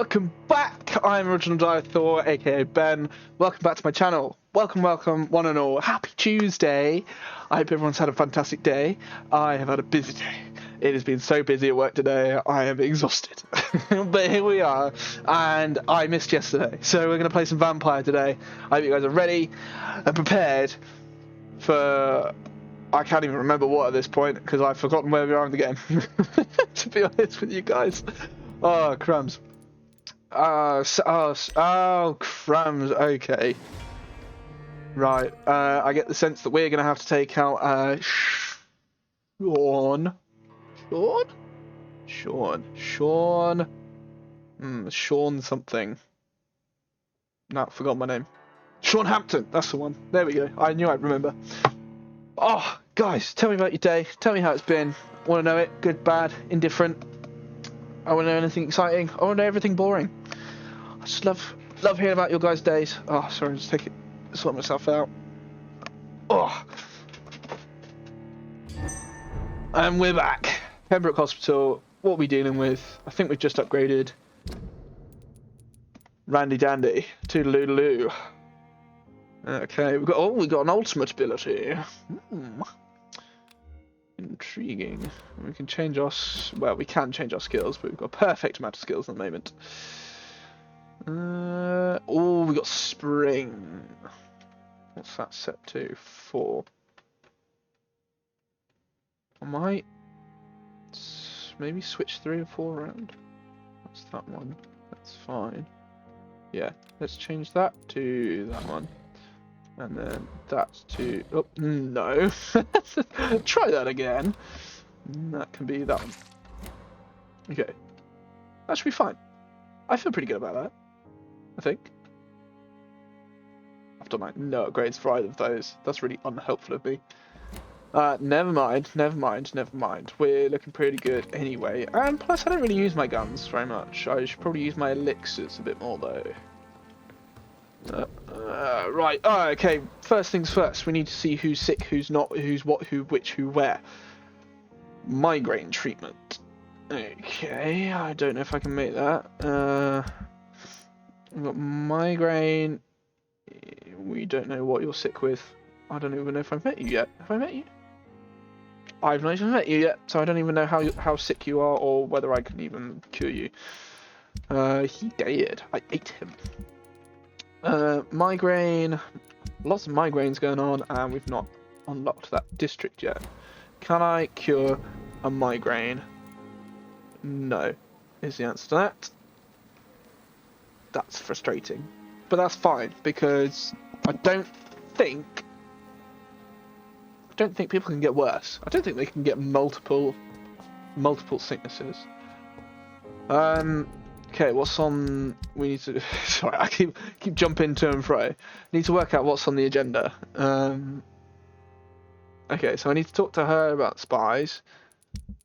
welcome back. I'm Original Dire Thor, aka Ben. Welcome back to my channel. Welcome, one and all. Happy Tuesday. I hope everyone's had a fantastic day. I have had a busy day. It has been so busy at work today, I am exhausted. But here we are, and I missed yesterday. So we're going to play some Vampyr today. I hope you guys are ready and prepared for... I can't even remember what at this point, because I've forgotten where we are in the game. To be honest with you guys. Oh, crumbs. Oh, crumbs. Okay. Right. I get the sense that we're going to have to take out Sean. Sean something. No, forgot my name. Sean Hampton. That's the one. There we go. I knew I'd remember. Oh, guys, tell me about your day. Tell me how it's been. Want to know it? Good, bad, indifferent. I want to know anything exciting. I want to know everything boring. I just love hearing about your guys' days. Oh, sorry, just sort myself out. Oh. And we're back. Pembroke Hospital. What are we dealing with? I think we've just upgraded Randy Dandy. Toodaloo. Okay, we got an ultimate ability. Intriguing. We can change our we can change our skills, but we've got a perfect amount of skills at the moment. We got spring. What's that set to? 4. I might maybe switch 3 and 4 around. That's that one. That's fine. Yeah, let's change that to that one. And then that's to... Oh, no. Try that again. That can be that one. Okay. That should be fine. I feel pretty good about that. I think. I've done like no upgrades for either of those. That's really unhelpful of me. Never mind. We're looking pretty good anyway. And plus, I don't really use my guns very much. I should probably use my elixirs a bit more, though. Right. Okay. First things first. We need to see who's sick, who's not, who's what, who, which, who, where. Migraine treatment. Okay. I don't know if I can make that. We've got migraine. We don't know what you're sick with. I don't even know if I've met you yet. Have I met you? I've not even met you yet, so I don't even know how sick you are or whether I can even cure you. He did. I ate him. Migraine, lots of migraines going on, and we've not unlocked that district yet. Can I cure a migraine? No, is the answer to that. That's frustrating, but that's fine because I don't think people can get worse. I don't think they can get multiple sicknesses. Okay, what's on... We need to... Sorry, I keep jumping to and fro. Need to work out what's on the agenda. Okay, so I need to talk to her about spies.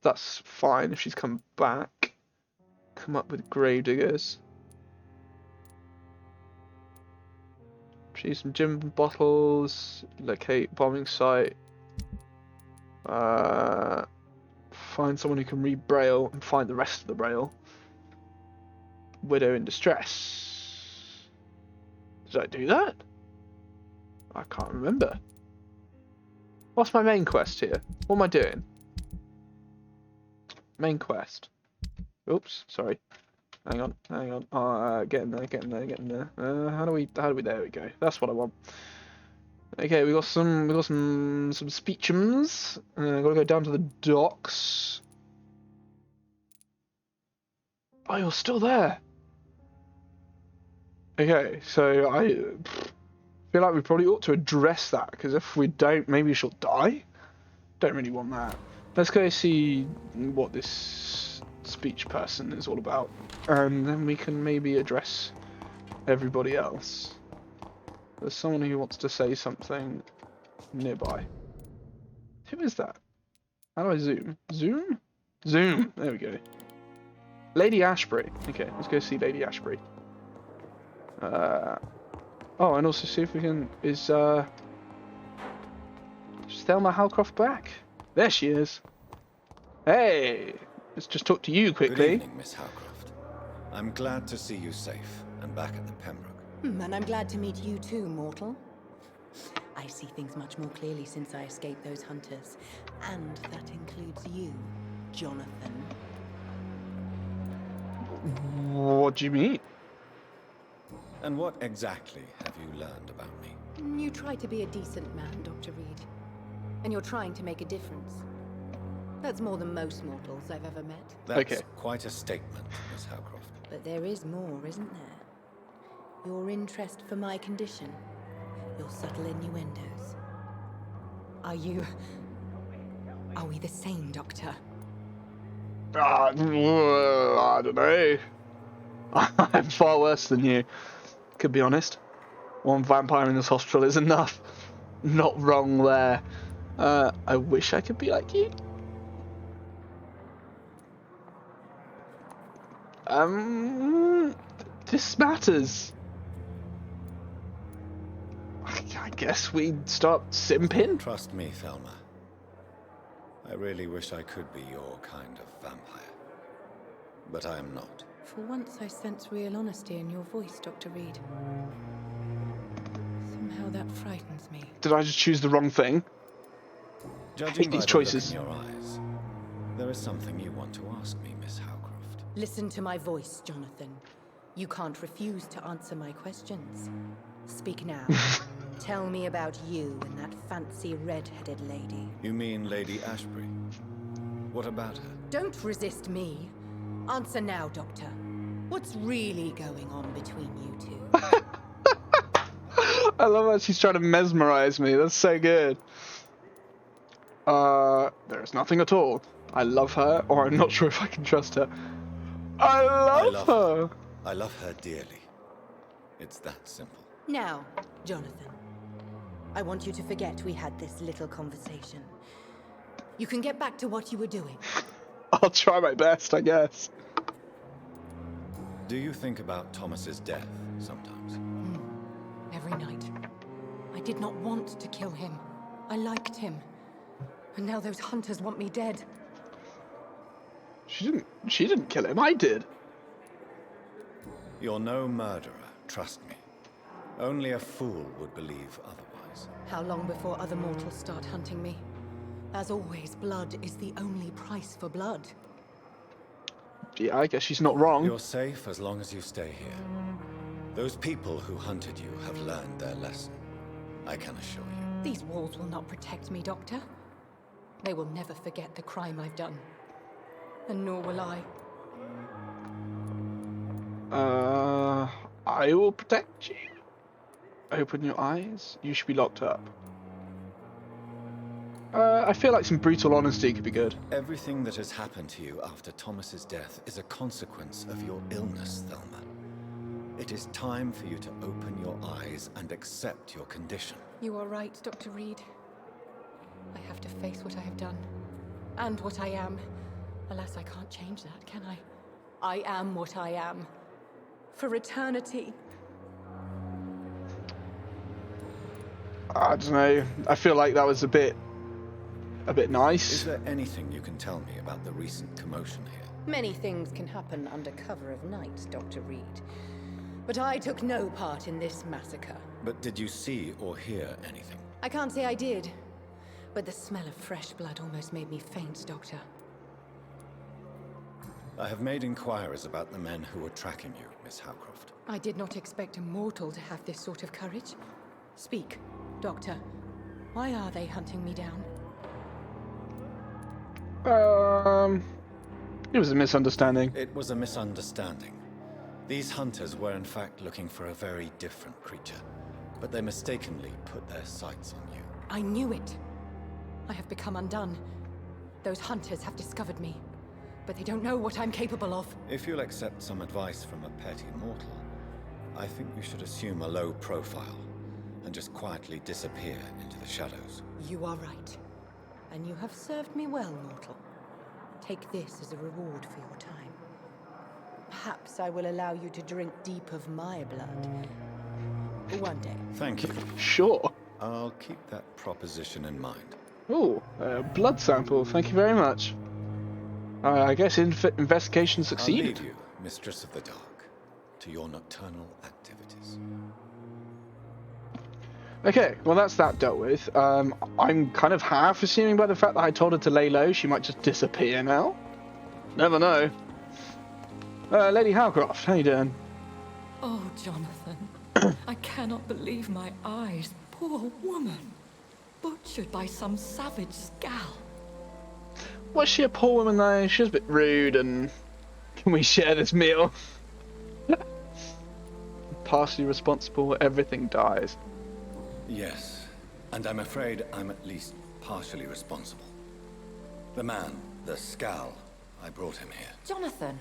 That's fine if she's come back. Come up with gravediggers. Choose some gym bottles. Locate bombing site. Find someone who can read Braille and find the rest of the Braille. Widow in distress. Did I do that? I can't remember. What's my main quest here? What am I doing? Main quest. Oops, sorry. Hang on. Getting there. How do we? There we go. That's what I want. Okay, we got some speechums. Gotta go down to the docks. Oh, you're still there. Okay, so I feel like we probably ought to address that, because if we don't, maybe she'll die. Don't really want that. Let's go see what this speech person is all about, and then we can maybe address everybody else. There's someone who wants to say something nearby. Who is that? How do I zoom? Zoom? Zoom! There we go. Lady Ashbury. Okay, let's go see Lady Ashbury. Oh, and also see if we can... Is Thelma Halcroft back? There she is. Hey! Let's just talk to you quickly. Good evening, Miss Halcroft. I'm glad to see you safe and back at the Pembroke. And I'm glad to meet you too, mortal. I see things much more clearly since I escaped those hunters. And that includes you, Jonathan. What do you mean? And what exactly have you learned about me? You try to be a decent man, Dr. Reed. And you're trying to make a difference. That's more than most mortals I've ever met. That's quite a statement, Miss Howcroft. But there is more, isn't there? Your interest for my condition. Your subtle innuendos. Are we the same, Doctor? I don't know. I'm far worse than you, to be honest. One vampire in this hospital is enough. Not wrong there. I wish I could be like you. This matters. I guess we'd start simping. Trust me, Thelma. I really wish I could be your kind of vampire. But I am not. For once I sense real honesty in your voice, Dr. Reed. Somehow that frightens me. Did I just choose the wrong thing? Judging by these the choices. look in your eyes, there is something you want to ask me, Miss Howcroft. Listen to my voice, Jonathan. You can't refuse to answer my questions. Speak now. Tell me about you and that fancy red-headed lady. You mean Lady Ashbury? What about her? Don't resist me. Answer now, Doctor. What's really going on between you two? I love how she's trying to mesmerize me. That's so good. There's nothing at all. I love her, or I'm not sure if I can trust her. I love her. I love her dearly. It's that simple. Now, Jonathan, I want you to forget we had this little conversation. You can get back to what you were doing. I'll try my best, I guess. Do you think about Thomas's death sometimes? Every night. I did not want to kill him. I liked him. And now those hunters want me dead. She didn't kill him, I did. You're no murderer, trust me. Only a fool would believe otherwise. How long before other mortals start hunting me? As always, blood is the only price for blood. Yeah, I guess she's not wrong. You're safe as long as you stay here. Those people who hunted you have learned their lesson. I can assure you. These walls will not protect me, Doctor. They will never forget the crime I've done. And nor will I. I will protect you. Open your eyes. You should be locked up. I feel like some brutal honesty could be good. Everything that has happened to you after Thomas's death is a consequence of your illness, Thelma. It is time for you to open your eyes and accept your condition. You are right, Dr. Reed. I have to face what I have done. And what I am. Alas, I can't change that, can I? I am what I am. For eternity. I don't know. I feel like that was a bit nice. Is there anything you can tell me about the recent commotion here? Many things can happen under cover of night, Dr. Reed. But I took no part in this massacre. But did you see or hear anything? I can't say I did. But the smell of fresh blood almost made me faint, Doctor. I have made inquiries about the men who were tracking you, Miss Howcroft. I did not expect a mortal to have this sort of courage. Speak, Doctor. Why are they hunting me down? It was a misunderstanding. It was a misunderstanding. These hunters were in fact looking for a very different creature, but they mistakenly put their sights on you. I knew it. I have become undone. Those hunters have discovered me, but they don't know what I'm capable of. If you'll accept some advice from a petty mortal, I think you should assume a low profile and just quietly disappear into the shadows. You are right. And you have served me well, mortal. Take this as a reward for your time. Perhaps I will allow you to drink deep of my blood. One day. Thank you. Sure. I'll keep that proposition in mind. Oh, blood sample. Thank you very much. I guess investigation I'll succeeded. leave you, Mistress of the Dark, to your nocturnal activities. Okay, well that's that dealt with. I'm kind of half assuming by the fact that I told her to lay low, she might just disappear now. Never know. Lady Howcroft, how you doing? Oh, Jonathan, I cannot believe my eyes. Poor woman, butchered by some savage scowl. Was she a poor woman though? She was a bit rude and... Can we share this meal? Partially responsible, everything dies. Yes, and I'm afraid I'm at least partially responsible. The man, the scowl, I brought him here. Jonathan,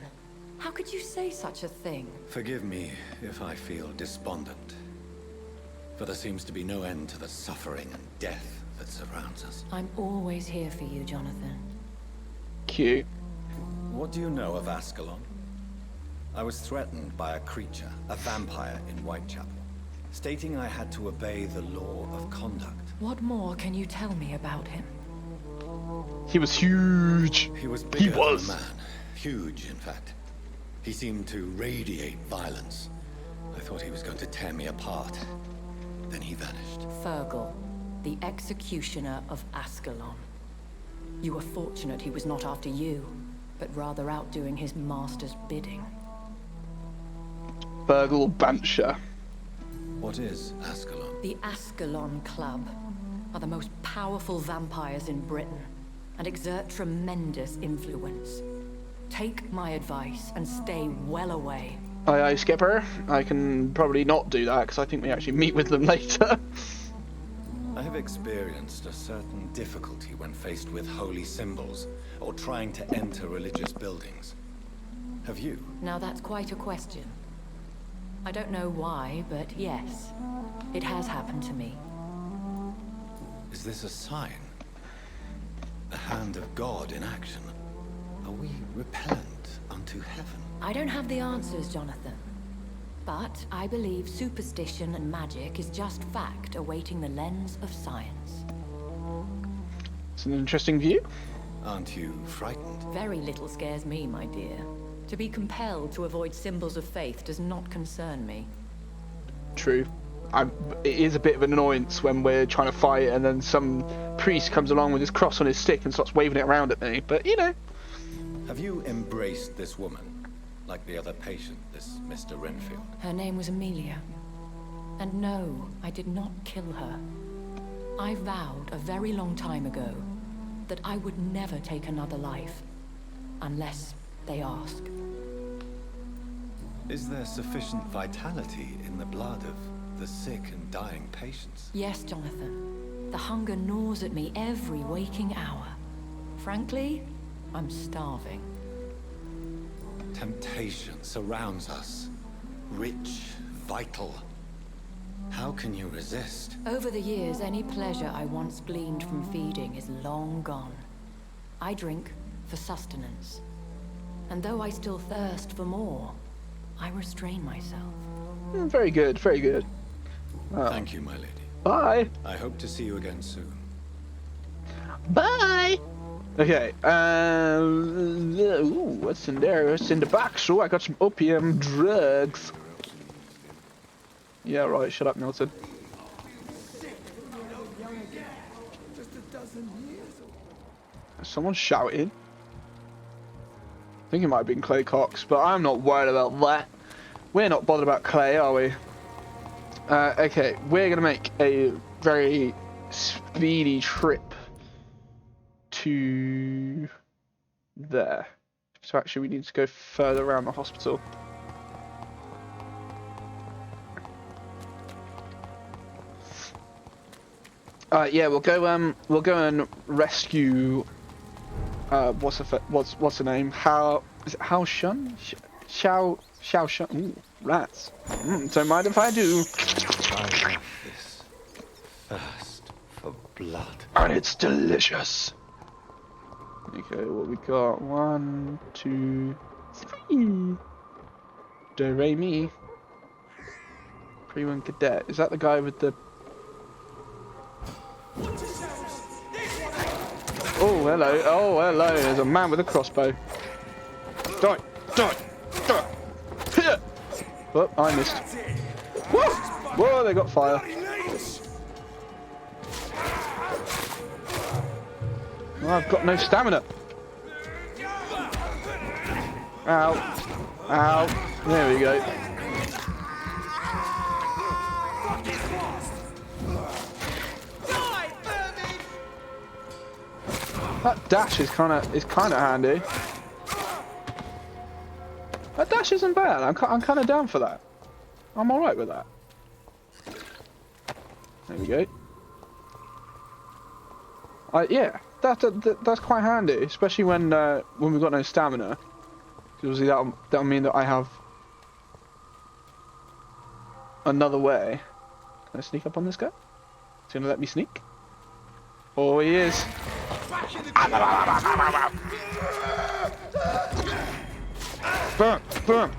how could you say such a thing? Forgive me if I feel despondent, for there seems to be no end to the suffering and death that surrounds us. I'm always here for you, Jonathan. Cute. What do you know of Ascalon? I was threatened by a creature, a vampire in Whitechapel, stating I had to obey the law of conduct. What more can you tell me about him? He was huge. He was bigger than a man. Huge, in fact. He seemed to radiate violence. I thought he was going to tear me apart. Then he vanished. Fergal, the executioner of Ascalon. You were fortunate he was not after you, but rather out doing his master's bidding. Burgle Bancher. What is Ascalon? The Ascalon Club are the most powerful vampires in Britain and exert tremendous influence. Take my advice and stay well away. Aye, aye, Skipper. I can probably not do that because I think we actually meet with them later. I have experienced a certain difficulty when faced with holy symbols or trying to enter religious buildings. Have you? Now that's quite a question. I don't know why, but yes, it has happened to me. Is this a sign? A hand of God in action? Are we repellent unto heaven? I don't have the answers, Jonathan. But I believe superstition and magic is just fact awaiting the lens of science. It's an interesting view. Aren't you frightened? Very little scares me, my dear. To be compelled to avoid symbols of faith does not concern me. True. It is a bit of an annoyance when we're trying to fight and then some priest comes along with his cross on his stick and starts waving it around at me. But, you know. Have you embraced this woman? Like the other patient, this Mr. Renfield? Her name was Amelia. And no, I did not kill her. I vowed a very long time ago that I would never take another life. Unless they ask. Is there sufficient vitality in the blood of the sick and dying patients? Yes, Jonathan. The hunger gnaws at me every waking hour. Frankly, I'm starving. Temptation surrounds us. Rich, vital. How can you resist? Over the years, any pleasure I once gleaned from feeding is long gone. I drink for sustenance. And though I still thirst for more, I restrain myself. Very good, very good. Thank you, my lady. Bye. I hope to see you again soon. Bye. Okay, ooh, what's in there? What's in the box? Oh, I got some opium drugs. Yeah, right, shut up, Milton. Someone's shouting. I think it might have been Clay Cox, but I'm not worried about that. We're not bothered about Clay, are we? Okay, we're going to make a very speedy trip to there. So actually we need to go further around the hospital. Yeah, we'll go and rescue what's her name? How Shun? Xiao Shun. Ooh, rats. Don't mind if I do. I have this thirst for blood. And it's delicious. Okay, what we got? 1, 2, 3. Do re mi. Pre-1 cadet. Is that the guy with the? Oh hello! Oh hello! There's a man with a crossbow. Die! Die! Die! Oh, I missed. Whoa! Whoa, they got fire. Oh, I've got no stamina. Ow. Ow. There we go. That dash is kind of handy. That dash isn't bad. I'm kind of down for that. I'm all right with that. There we go. Yeah, that's quite handy, especially when we've got no stamina. Because that'll mean that I have another way. Can I sneak up on this guy? Is he gonna let me sneak? Oh, he is. Burn! Burn!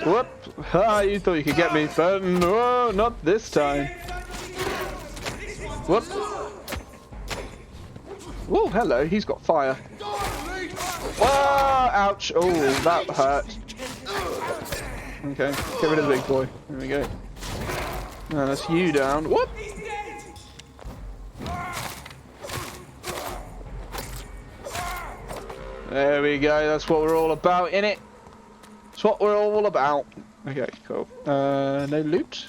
Whoop! Ha! You thought you could get me, but no, not this time. Whoop! Oh, hello. He's got fire. Whoa! Ouch! Oh, that hurt. Okay, get rid of the big boy. There we go. Now that's you down. Whoop! There we go. That's what we're all about, innit? That's what we're all about. Okay, cool. No loot.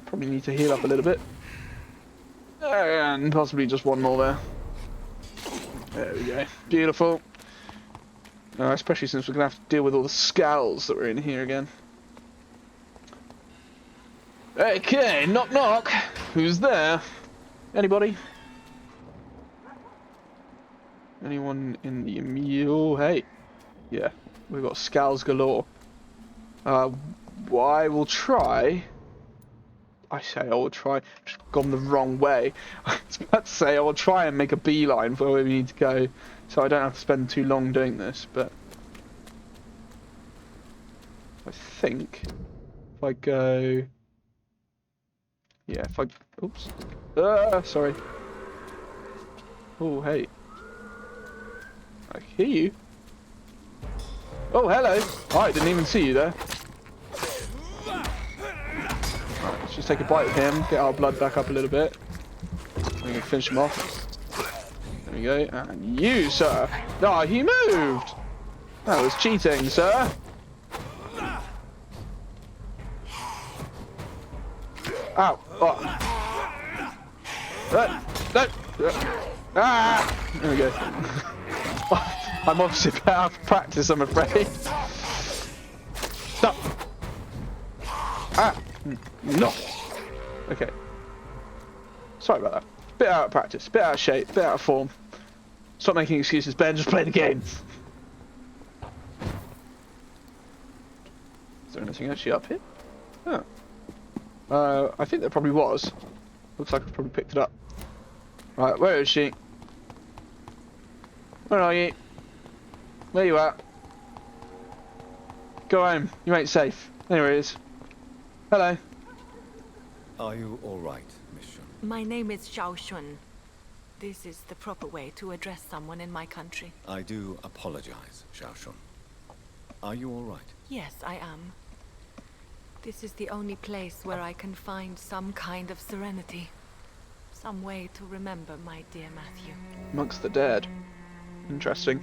Probably need to heal up a little bit. And possibly just one more there. There we go. Beautiful. Especially since we're going to have to deal with all the skulls that were in here again. Okay, knock knock. Who's there? Anybody? Anyone in the oh, hey. Yeah, we've got skulls galore. I will try. I say I will try. Just gone the wrong way. I was about to say I will try and make a beeline for where we need to go, so I don't have to spend too long doing this. But I think if I go, yeah, if I, oops, sorry. Oh, hey. I hear you. Oh, hello. Oh, I didn't even see you there. Right, let's just take a bite of him, get our blood back up a little bit. We can finish him off. There we go. And you, sir. Oh, he moved. That was cheating, sir. Ow. Oh. No. Ah. There we go. I'm obviously a bit out of practice, I'm afraid. Stop. Ah. No. Okay. Sorry about that. Bit out of practice, bit out of shape, bit out of form. Stop making excuses, Ben. Just play the game. Is there anything actually up here? Oh. I think there probably was. Looks like I've probably picked it up. Right, where is she? Where are you? Where you at? Go home. You ain't safe. There he is. Hello. Are you all right, Miss Shun? My name is Xiao Shun. This is the proper way to address someone in my country. I do apologize, Xiao Shun. Are you all right? Yes, I am. This is the only place where I can find some kind of serenity. Some way to remember my dear Matthew. Amongst the dead. Interesting.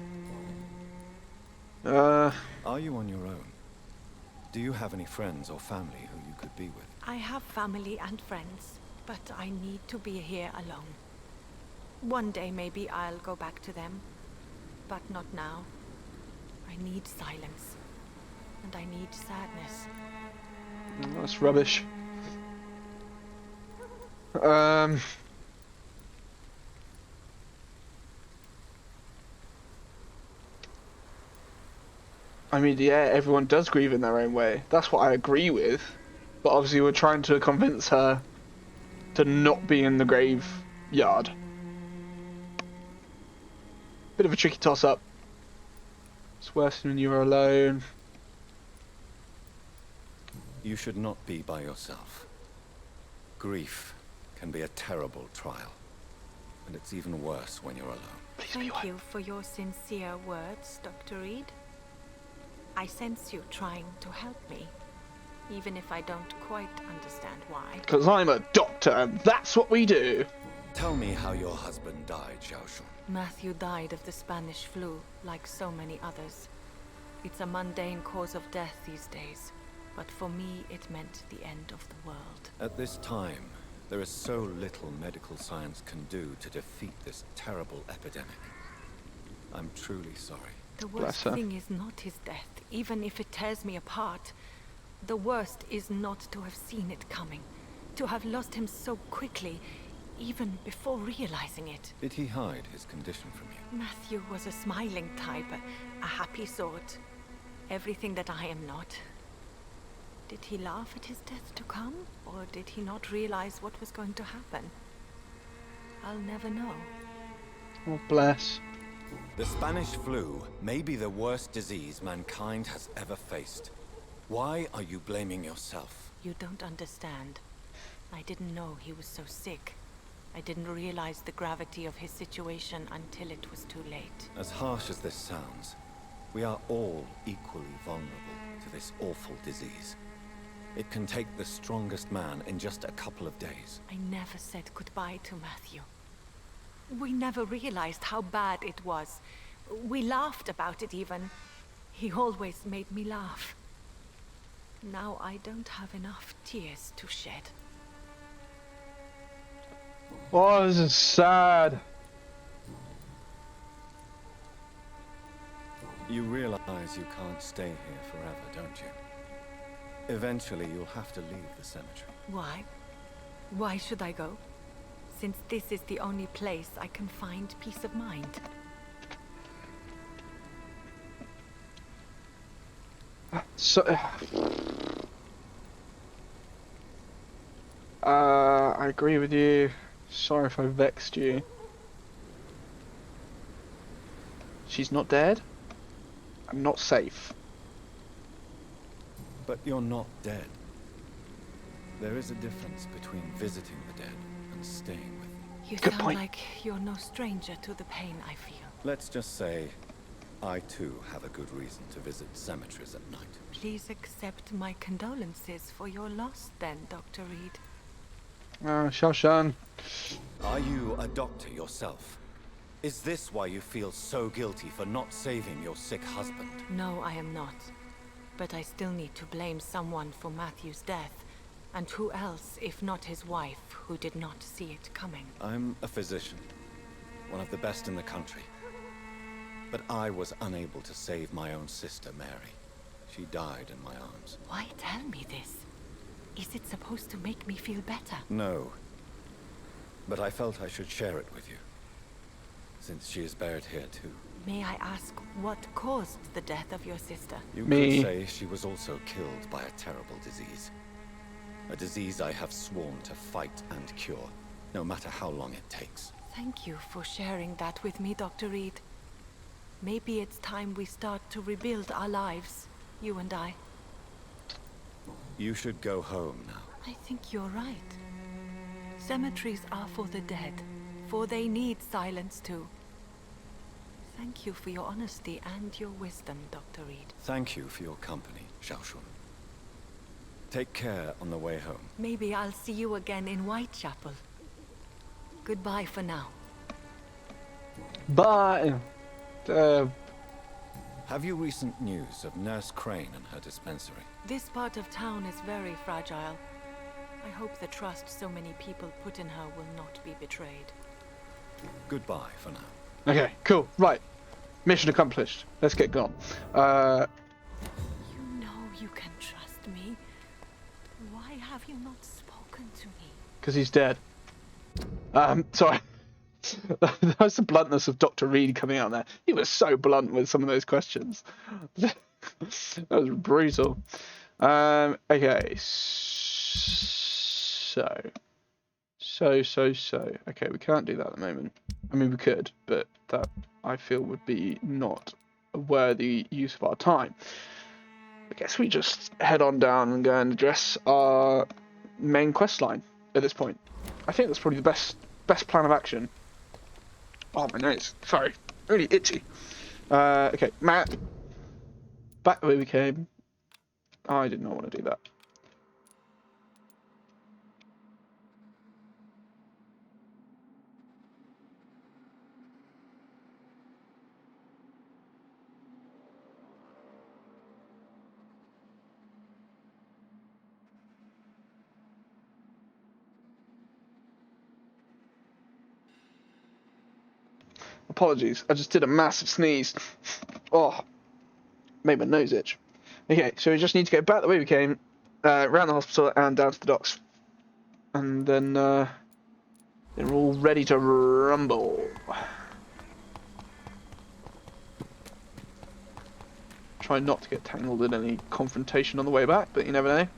Are you on your own? Do you have any friends or family who you could be with? I have family and friends, but I need to be here alone. One day maybe I'll go back to them, but not now. I need silence, and I need sadness. That's rubbish. I mean, yeah, everyone does grieve in their own way. That's what I agree with. But obviously we're trying to convince her to not be in the graveyard. Bit of a tricky toss-up. It's worse when you're alone. You should not be by yourself. Grief can be a terrible trial. And it's even worse when you're alone. Thank you for your sincere words, Dr. Reed. I sense you trying to help me. even if I don't quite understand why. Because I'm a doctor, and that's what we do. Tell me how your husband died, Xiaoshun. Matthew died of the Spanish flu, like so many others. It's a mundane cause of death these days, but for me it meant the end of the world. At this time, there is so little medical science can do to defeat this terrible epidemic. I'm truly sorry. The worst thing is not his death, even if it tears me apart. The worst is not to have seen it coming, to have lost him so quickly, even before realizing it. Did he hide his condition from you? Matthew was a smiling type, a happy sort. Everything that I am not. Did he laugh at his death to come, or did he not realize what was going to happen? I'll never know. Oh, bless. The Spanish flu may be the worst disease mankind has ever faced. Why are you blaming yourself? You don't understand. I didn't know he was so sick. I didn't realize the gravity of his situation until it was too late. As harsh as this sounds, we are all equally vulnerable to this awful disease. It can take the strongest man in just a couple of days. I never said goodbye to Matthew. We never realized how bad it was. We laughed about it even. He always made me laugh. Now I don't have enough tears to shed. Oh, this is sad. You realize you can't stay here forever, don't you? Eventually, you'll have to leave the cemetery. Why? Why should I go? Since this is the only place I can find peace of mind. So, I agree with you. Sorry if I vexed you. She's not dead. I'm not safe. But you're not dead. There is a difference between visiting the dead and staying with them. You Good sound point. like you're no stranger to the pain I feel. Let's just say, I too have a good reason to visit cemeteries at night. Please accept my condolences for your loss then, Dr. Reed. Xiaoshan. Are you a doctor yourself? Is this why you feel so guilty for not saving your sick husband? No, I am not. But I still need to blame someone for Matthew's death. And who else, if not his wife, who did not see it coming? I'm a physician, one of the best in the country. But I was unable to save my own sister, Mary. She died in my arms. Why tell me this? Is it supposed to make me feel better? No. But I felt I should share it with you, since she is buried here too. May I ask what caused the death of your sister? You Me. could say she was also killed by a terrible disease. A disease I have sworn to fight and cure, no matter how long it takes. Thank you for sharing that with me, Dr. Reed. Maybe it's time we start to rebuild our lives, you and I. You should go home now. I think you're right. Cemeteries are for the dead, for they need silence too. Thank you for your honesty and your wisdom, Dr. Reed. Thank you for your company, Xiaoshun. Take care on the way home. Maybe I'll see you again in Whitechapel. Goodbye for now. Bye. Have you recent news of Nurse Crane and her dispensary? This part of town is very fragile. I hope the trust so many people put in her will not be betrayed. Goodbye for now. Okay, cool. Right. Mission accomplished. Let's get gone. You know you can trust me. Why have you not spoken to me? Because he's dead. Sorry. That was the bluntness of Dr. Reed coming out there. He was so blunt with some of those questions. That was brutal. Okay. So. Okay, we can't do that at the moment. I mean, we could, but that I feel would be not a worthy use of our time. I guess we just head on down and go and address our main quest line at this point. I think that's probably the best plan of action. Oh, my nose. Sorry. Really itchy. Okay, Matt. Back the way we came. I did not want to do that. Apologies, I just did a massive sneeze. Oh, made my nose itch. Okay, so we just need to go back the way we came, around the hospital and down to the docks. And then we're all ready to rumble. Try not to get tangled in any confrontation on the way back, but you never know.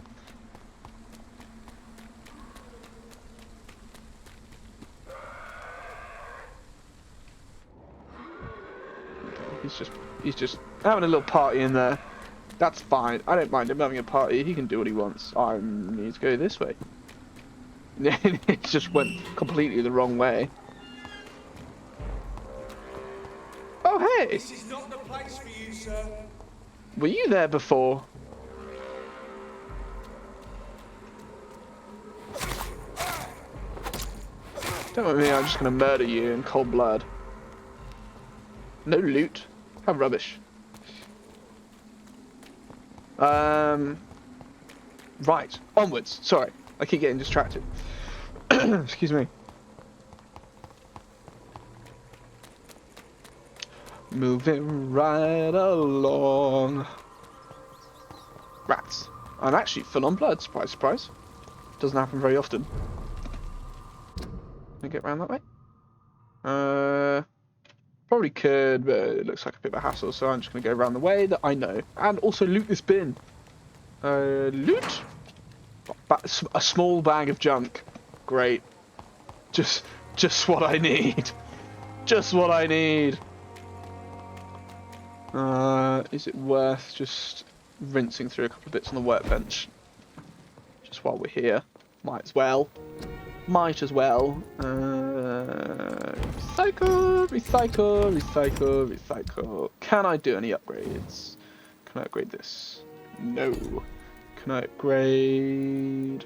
He's just having a little party in there. That's fine. I don't mind him having a party. He can do what he wants. I need to go this way. It just went completely the wrong way. Oh hey! This is not the place for you, sir. Were you there before? Don't mind me, I'm just gonna murder you in cold blood. No loot. How rubbish. Right. Onwards. Sorry. I keep getting distracted. Excuse me. Moving right along. Rats. I'm actually full on blood. Surprise, surprise. Doesn't happen very often. Can I get around that way? Probably could, but it looks like a bit of a hassle, so I'm just going to go around the way that I know. And also loot this bin. Loot? A small bag of junk. Great. Just what I need. Just what I need. Is it worth just rinsing through a couple of bits on the workbench? Just while we're here. Might as well. Might as well. Recycle, recycle, recycle, recycle. Can I do any upgrades? Can I upgrade this? No. Can I upgrade...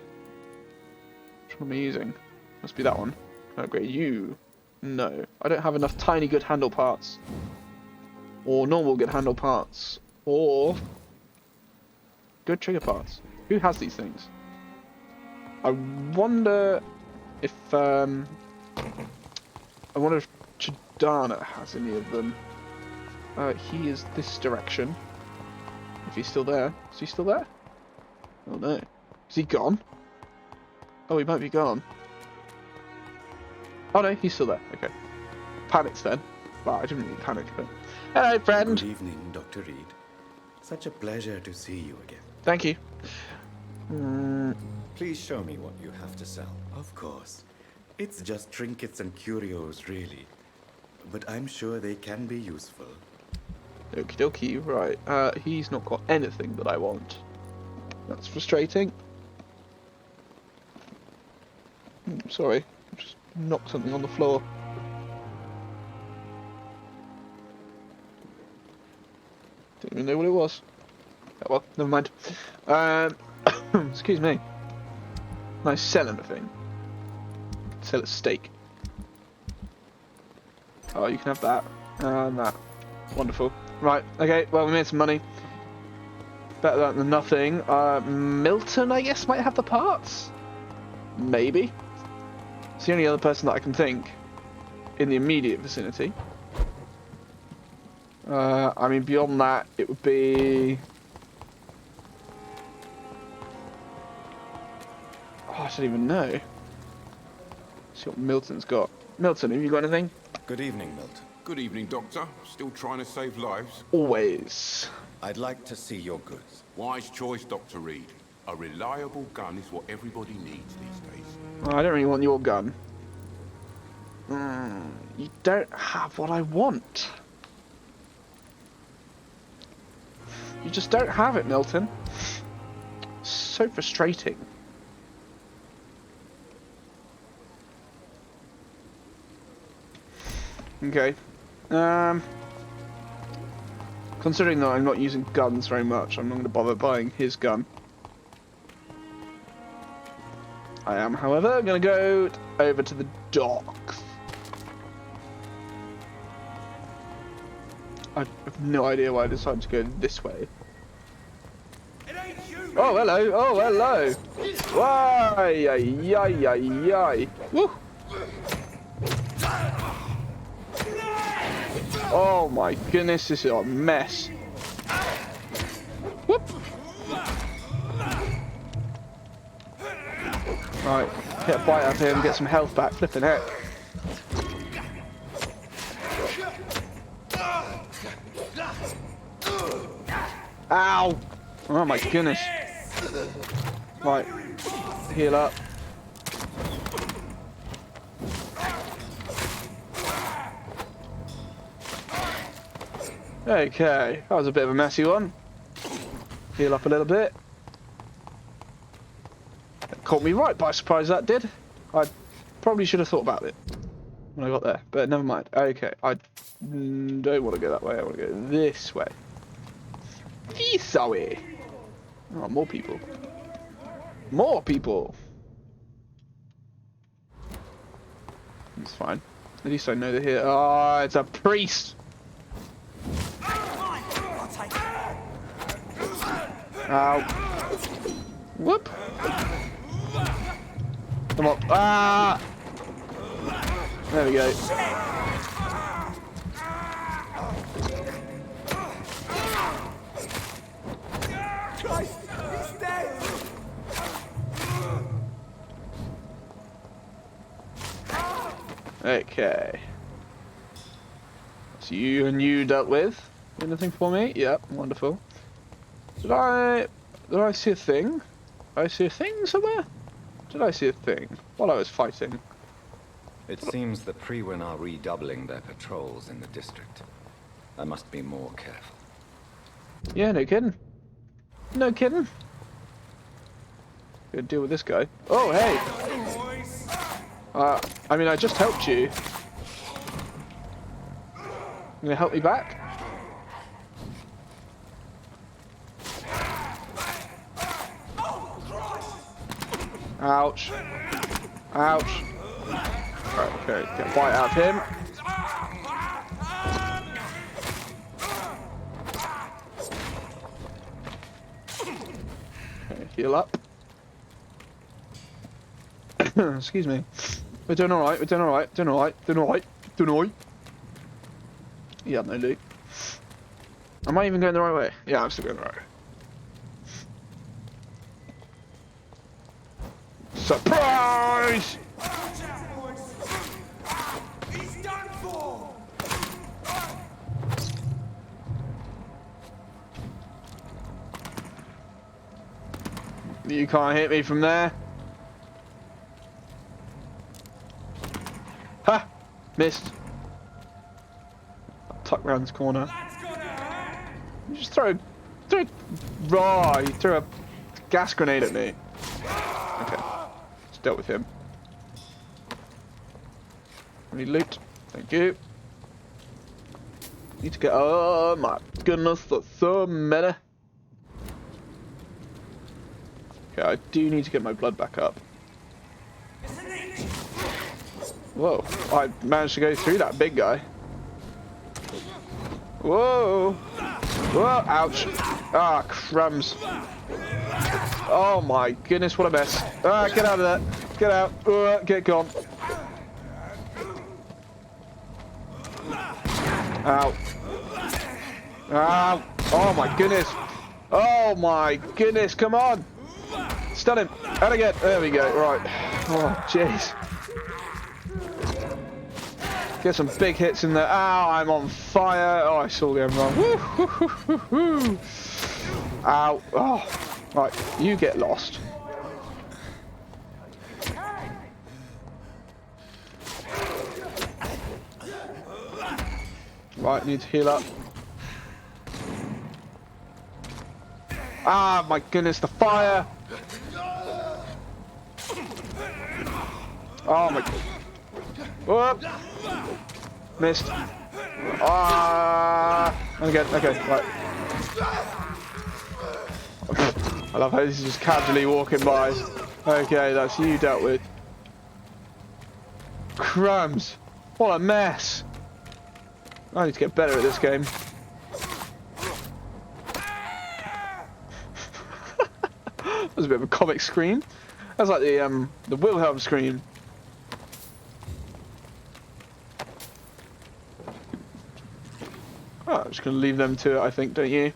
Which one am I using? Must be that one. Can I upgrade you? No. I don't have enough tiny good handle parts. Or normal good handle parts. Or... good trigger parts. Who has these things? I wonder if I wonder if Chidana has any of them. He is this direction. If he's still there. Is he still there? Oh no. Is he gone? Oh, he might be gone. Oh no, he's still there. Okay. Panics then. Well, I didn't really panic, but... Hello, friend! Good evening, Dr. Reed. Such a pleasure to see you again. Thank you. Please show me what you have to sell. Of course. It's just trinkets and curios, really. But I'm sure they can be useful. Okie dokie, right. He's not got anything that I want. That's frustrating. Sorry, I just knocked something on the floor. Didn't even know what it was. Oh well, never mind. Excuse me. Nice sell anything. Sell a steak. Oh, you can have that. And that. Wonderful. Right, okay, well we made some money. Better that than nothing. Milton, I guess, might have the parts? Maybe. It's the only other person that I can think in the immediate vicinity. I mean, beyond that, it would be... Oh, I don't even know. Let's see what Milton's got. Milton, have you got anything? Good evening, Milton. Good evening, Doctor. Still trying to save lives? Always. I'd like to see your goods. Wise choice, Dr. Reed. A reliable gun is what everybody needs these days. I don't really want your gun. You don't have what I want. You just don't have it, Milton. So frustrating. Okay. Considering that I'm not using guns very much, I'm not going to bother buying his gun. I am, however, going to go over to the docks. I have no idea why I decided to go this way. Oh, hello. Oh, hello. Why, yay, yay, yay. Woo. Oh my goodness, this is a mess. Whoop. Right, get a bite out of him, get some health back, flipping heck. Ow! Oh my goodness. Right, heal up. Okay, that was a bit of a messy one. Heal up a little bit. That caught me right by surprise, that did. I probably should have thought about it when I got there, but never mind. Okay, I don't want to go that way, I want to go this way. This way. Oh, more people. More people! It's fine. At least I know they're here. Oh, it's a priest! Ow. Whoop. Come on. Ah! There we go. Christ, he's dead. Okay. So you dealt with. Anything for me? Yep, wonderful. Did I see a thing? Did I see a thing somewhere? Did I see a thing while I was fighting? It seems the Freewen are redoubling their patrols in the district. I must be more careful. Yeah, no kidding. No kidding. Gonna deal with this guy. Oh, hey! I mean, I just helped you. You gonna help me back? Ouch. Ouch. Right, okay, get a bite out of him. Okay, heal up. Excuse me. We're doing alright, we're doing alright, doing alright, doing alright, doing alright. Yeah, no loot. Am I even going the right way? Yeah, I'm still going the right way. Surprise! He's done for. You can't hit me from there. Ha! Missed. Tuck round this corner. You just throw raw. You threw a gas grenade at me. Okay, just dealt with him. Any loot? Thank you. Need to get. Oh my goodness, there's so many. Okay, I do need to get my blood back up. Whoa, I managed to go through that big guy. Whoa! Whoa! Ouch! Ah, crumbs! Oh my goodness, what a mess! Ah, get out of there! Get out! Get gone! Ow! Ow! Oh my goodness! Oh my goodness! Come on! Stun him! And again! There we go. Right. Oh jeez. Get some big hits in there. Ow, I'm on fire. Oh, I saw the end wrong. Woo, hoo, hoo, hoo, hoo. Ow. Oh. Right, you get lost. Right, need to heal up. Ah, my goodness, the fire. Oh my. Whoop. Missed. Ah. Again. Okay. Right. I love how this is just casually walking by. Okay, that's you dealt with. Crumbs. What a mess. I need to get better at this game. That was a bit of a comic scream. That's like the Wilhelm scream. just going to leave them to it, I think, don't you?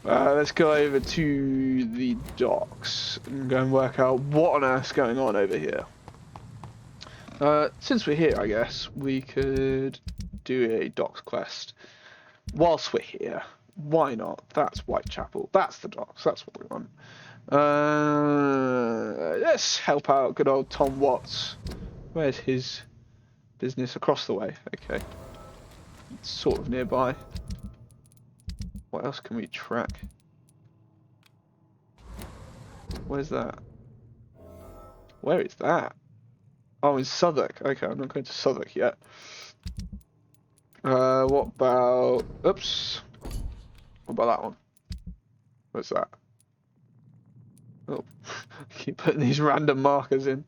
Let's go over to the docks and go and work out what on earth's going on over here. Since we're here, I guess, we could do a docks quest. Whilst we're here, why not? That's Whitechapel. That's the docks. That's what we want. Let's help out good old Tom Watts. Where's his business? Across the way. Okay. It's sort of nearby. What else can we track? Where's that? Where is that? Oh, in Southwark. Okay, I'm not going to Southwark yet. What about... Oops. What about that one? Where's that? Oh, I keep putting these random markers in.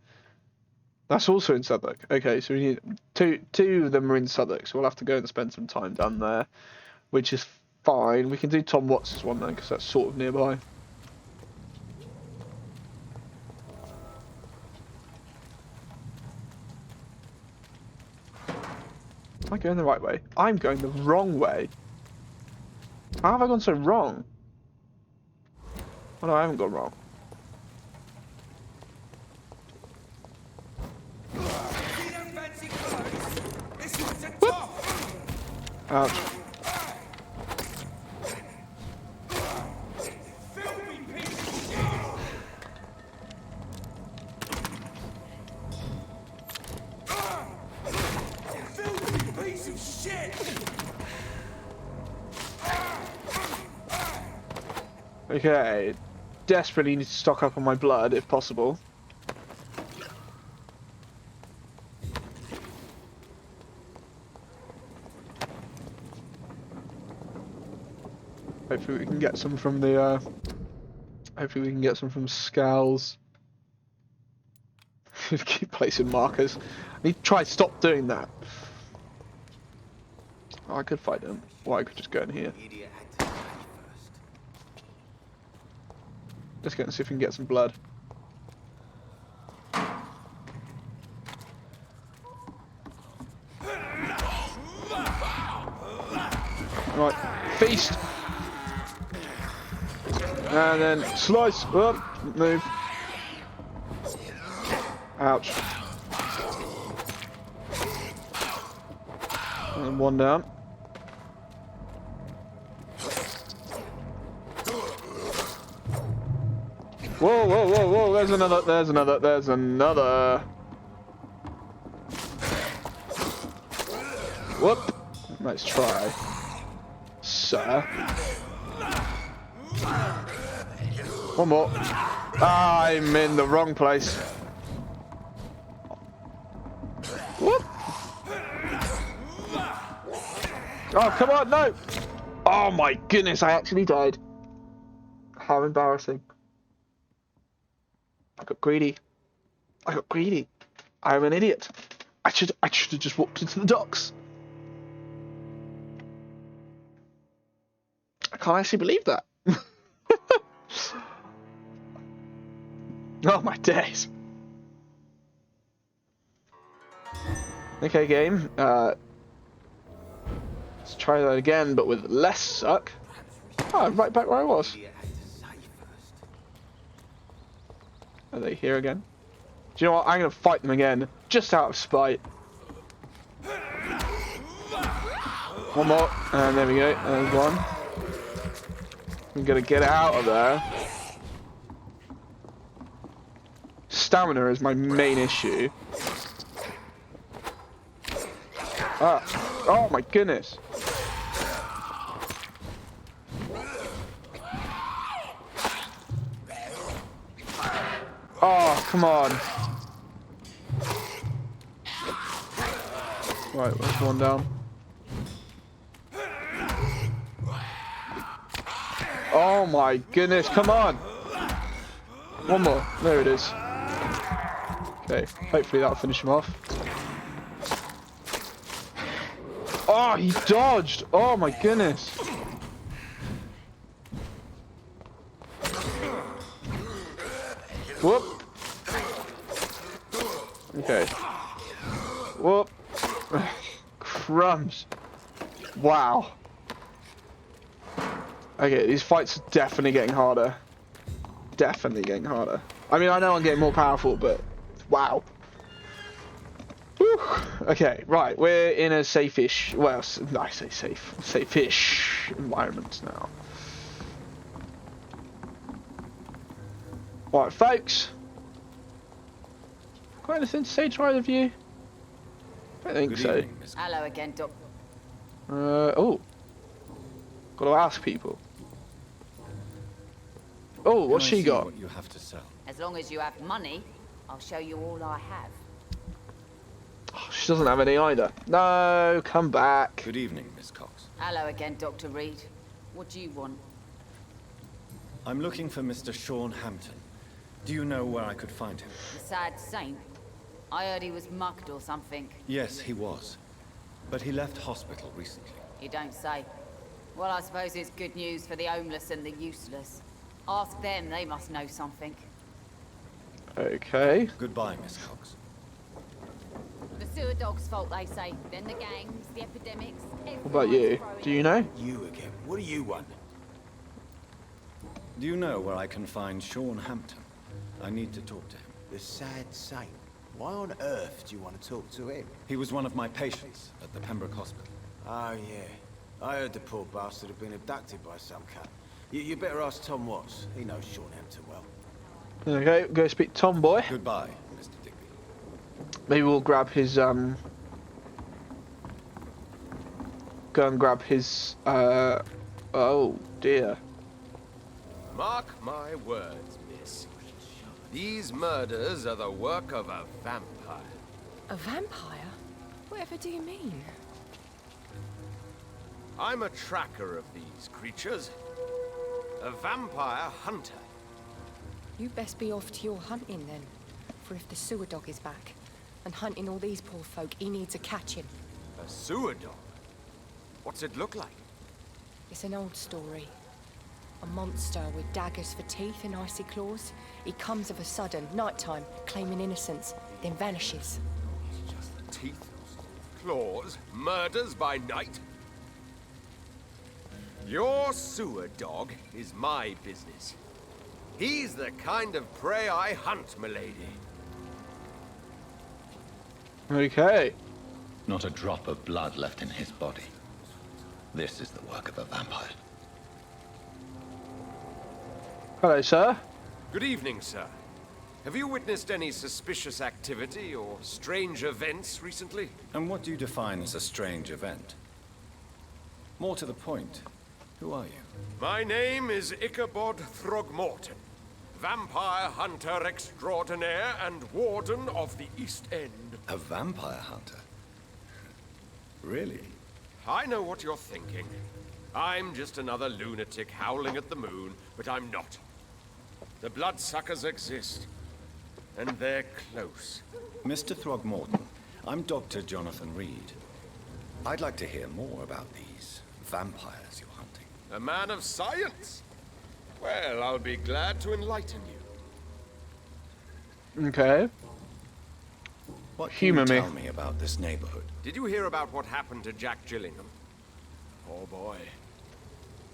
That's also in Southwark. Okay, so we need two of them are in Southwark, so we'll have to go and spend some time down there, which is fine. We can do Tom Watts' one then, because that's sort of nearby. Am I going the right way? I'm going the wrong way. How have I gone so wrong? Oh no, I haven't gone wrong. Ouch. Okay, desperately need to stock up on my blood if possible. Hopefully we can get some from the, hopefully we can get some from Scowls. Keep placing markers. I need to try stop doing that. Oh, I could fight them. Or I could just go in here. Let's go and see if we can get some blood. Right, feast! And then slice! Up, move. Ouch. And one down. Whoa, whoa, whoa, whoa, there's another, there's another, there's another. Whoop. Nice try, sir. One more. I'm in the wrong place. Whoop. Oh, come on, no. Oh my goodness, I actually died. How embarrassing. I got greedy. I got greedy. I'm an idiot. I should have just walked into the docks. I can't actually believe that. Oh my days. Okay, game. Let's try that again, but with less suck. Oh, I'm right back where I was. Are they here again? Do you know what? I'm going to fight them again, just out of spite. One more, and there we go. There's one. I'm going to get out of there. Stamina is my main issue. Ah. Oh my goodness. Oh, come on. Right, there's one down. Oh my goodness, come on. One more. There it is. Okay, hopefully that'll finish him off. Oh, he dodged. Oh my goodness. Whoop. Okay. Whoop. Crumbs. Wow. Okay, these fights are definitely getting harder. Definitely getting harder. I mean, I know I'm getting more powerful, but wow. Whew. Okay, right, we're in a safe-ish, well, I say safe, safe-ish environment now. Right, folks. Got anything to say to either of you? I don't think so. Evening, Miss. Hello again, Doc. Oh. Got to ask people. Oh, what's Can I she see got? what you have to sell? As long as you have money, I'll show you all I have. Oh, she doesn't have any either. No, come back. Good evening, Miss Cox. Hello again, Dr. Reed. What do you want? I'm looking for Mr. Sean Hampton. Do you know where I could find him? The sad saint? I heard he was mugged or something. Yes, he was. But he left hospital recently. You don't say. Well, I suppose it's good news for the homeless and the useless. Ask them, they must know something. Okay. Goodbye, Miss Cox. The sewer dog's fault, they say. Then the gangs, the epidemics. What about you? Do you know? You again. What do you want? Do you know where I can find Sean Hampton? I need to talk to him. The sad saint. Why on earth do you want to talk to him? He was one of my patients at the Pembroke Hospital. Oh, yeah. I heard the poor bastard had been abducted by some cut. You better ask Tom Watts. He knows Sean Hampton well. Okay, go speak to Tom Boy. Goodbye, Mr. Digby. Maybe we'll grab his go and grab his oh dear. Mark my words, miss. These murders are the work of a vampire. A vampire? Whatever do you mean? I'm a tracker of these creatures. A vampire hunter. You best be off to your hunting then. For if the sewer dog is back, and hunting all these poor folk, he needs a catching. A sewer dog? What's it look like? It's an old story. A monster with daggers for teeth and icy claws. He comes of a sudden, nighttime, claiming innocence, then vanishes. It's just the teeth, claws, murders by night. Your sewer dog is my business. He's the kind of prey I hunt, milady. Okay. Not a drop of blood left in his body. This is the work of a vampire. Hello, sir. Good evening, sir. Have you witnessed any suspicious activity or strange events recently? And what do you define as a strange event? More to the point, who are you? My name is Ichabod Throgmorton, vampire hunter extraordinaire and warden of the East End. A vampire hunter? Really? I know what you're thinking. I'm just another lunatic howling at the moon, but I'm not. The bloodsuckers exist, and they're close. Mr. Throgmorton, I'm Dr. Jonathan Reed. I'd like to hear more about these vampires you're hunting. A man of science? Well, I'll be glad to enlighten you. Okay. What Humor can you me. tell me about this neighborhood? Did you hear about what happened to Jack Gillingham? Oh boy.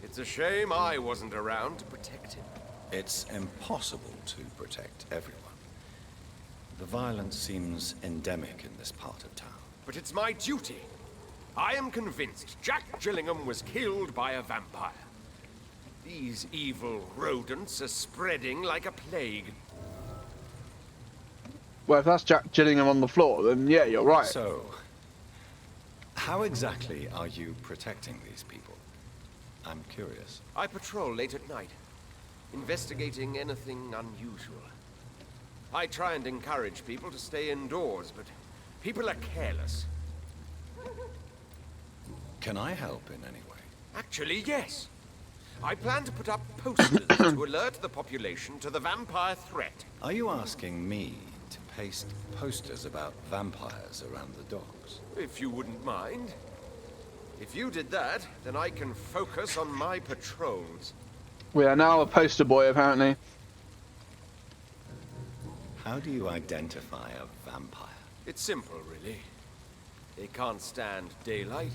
It's a shame I wasn't around to protect him. It's impossible to protect everyone. The violence seems endemic in this part of town. But it's my duty. I am convinced Jack Gillingham was killed by a vampire. These evil rodents are spreading like a plague. Well, if that's Jack Gillingham on the floor, then yeah, you're right. So, how exactly are you protecting these people? I'm curious. I patrol late at night, investigating anything unusual. I try and encourage people to stay indoors, but people are careless. Can I help in any way? Actually, yes. I plan to put up posters to alert the population to the vampire threat. Are you asking me to paste posters about vampires around the docks? If you wouldn't mind. If you did that, then I can focus on my patrols. We are now a poster boy, apparently. How do you identify a vampire? It's simple, really. They can't stand daylight.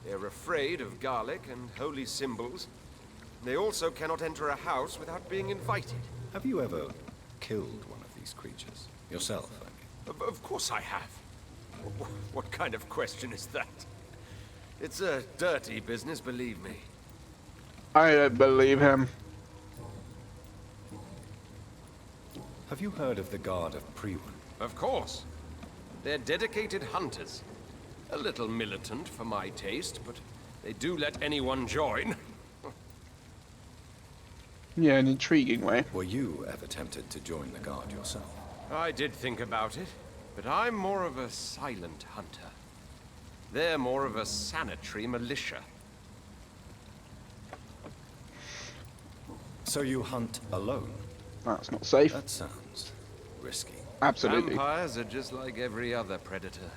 They're afraid of garlic and holy symbols. They also cannot enter a house without being invited. Have you ever killed one of these creatures? Yourself, I mean. Of course I have. What kind of question is that? It's a dirty business, believe me. I don't believe him. Have you heard of the Guard of Priwen? Of course. They're dedicated hunters. A little militant for my taste, but they do let anyone join. Yeah, an intriguing way. Were you ever tempted to join the Guard yourself? I did think about it, but I'm more of a silent hunter. They're more of a sanitary militia. So you hunt alone? That's not safe. That sounds risky. Absolutely. Vampires are just like every other predator.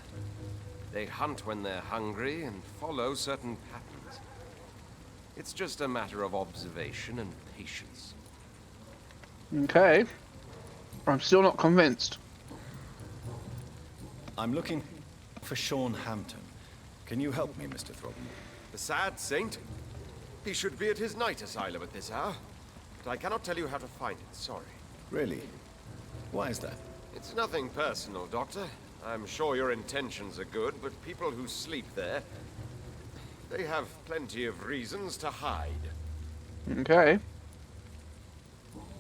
They hunt when they're hungry and follow certain patterns. It's just a matter of observation and patience. Okay. I'm still not convinced. I'm looking for Sean Hampton. Can you help me, Mr. Throckmorton? The sad saint? He should be at his night asylum at this hour. But I cannot tell you how to find it, sorry. Really? Why is that? It's nothing personal, Doctor. I'm sure your intentions are good, but people who sleep there, they have plenty of reasons to hide. Okay.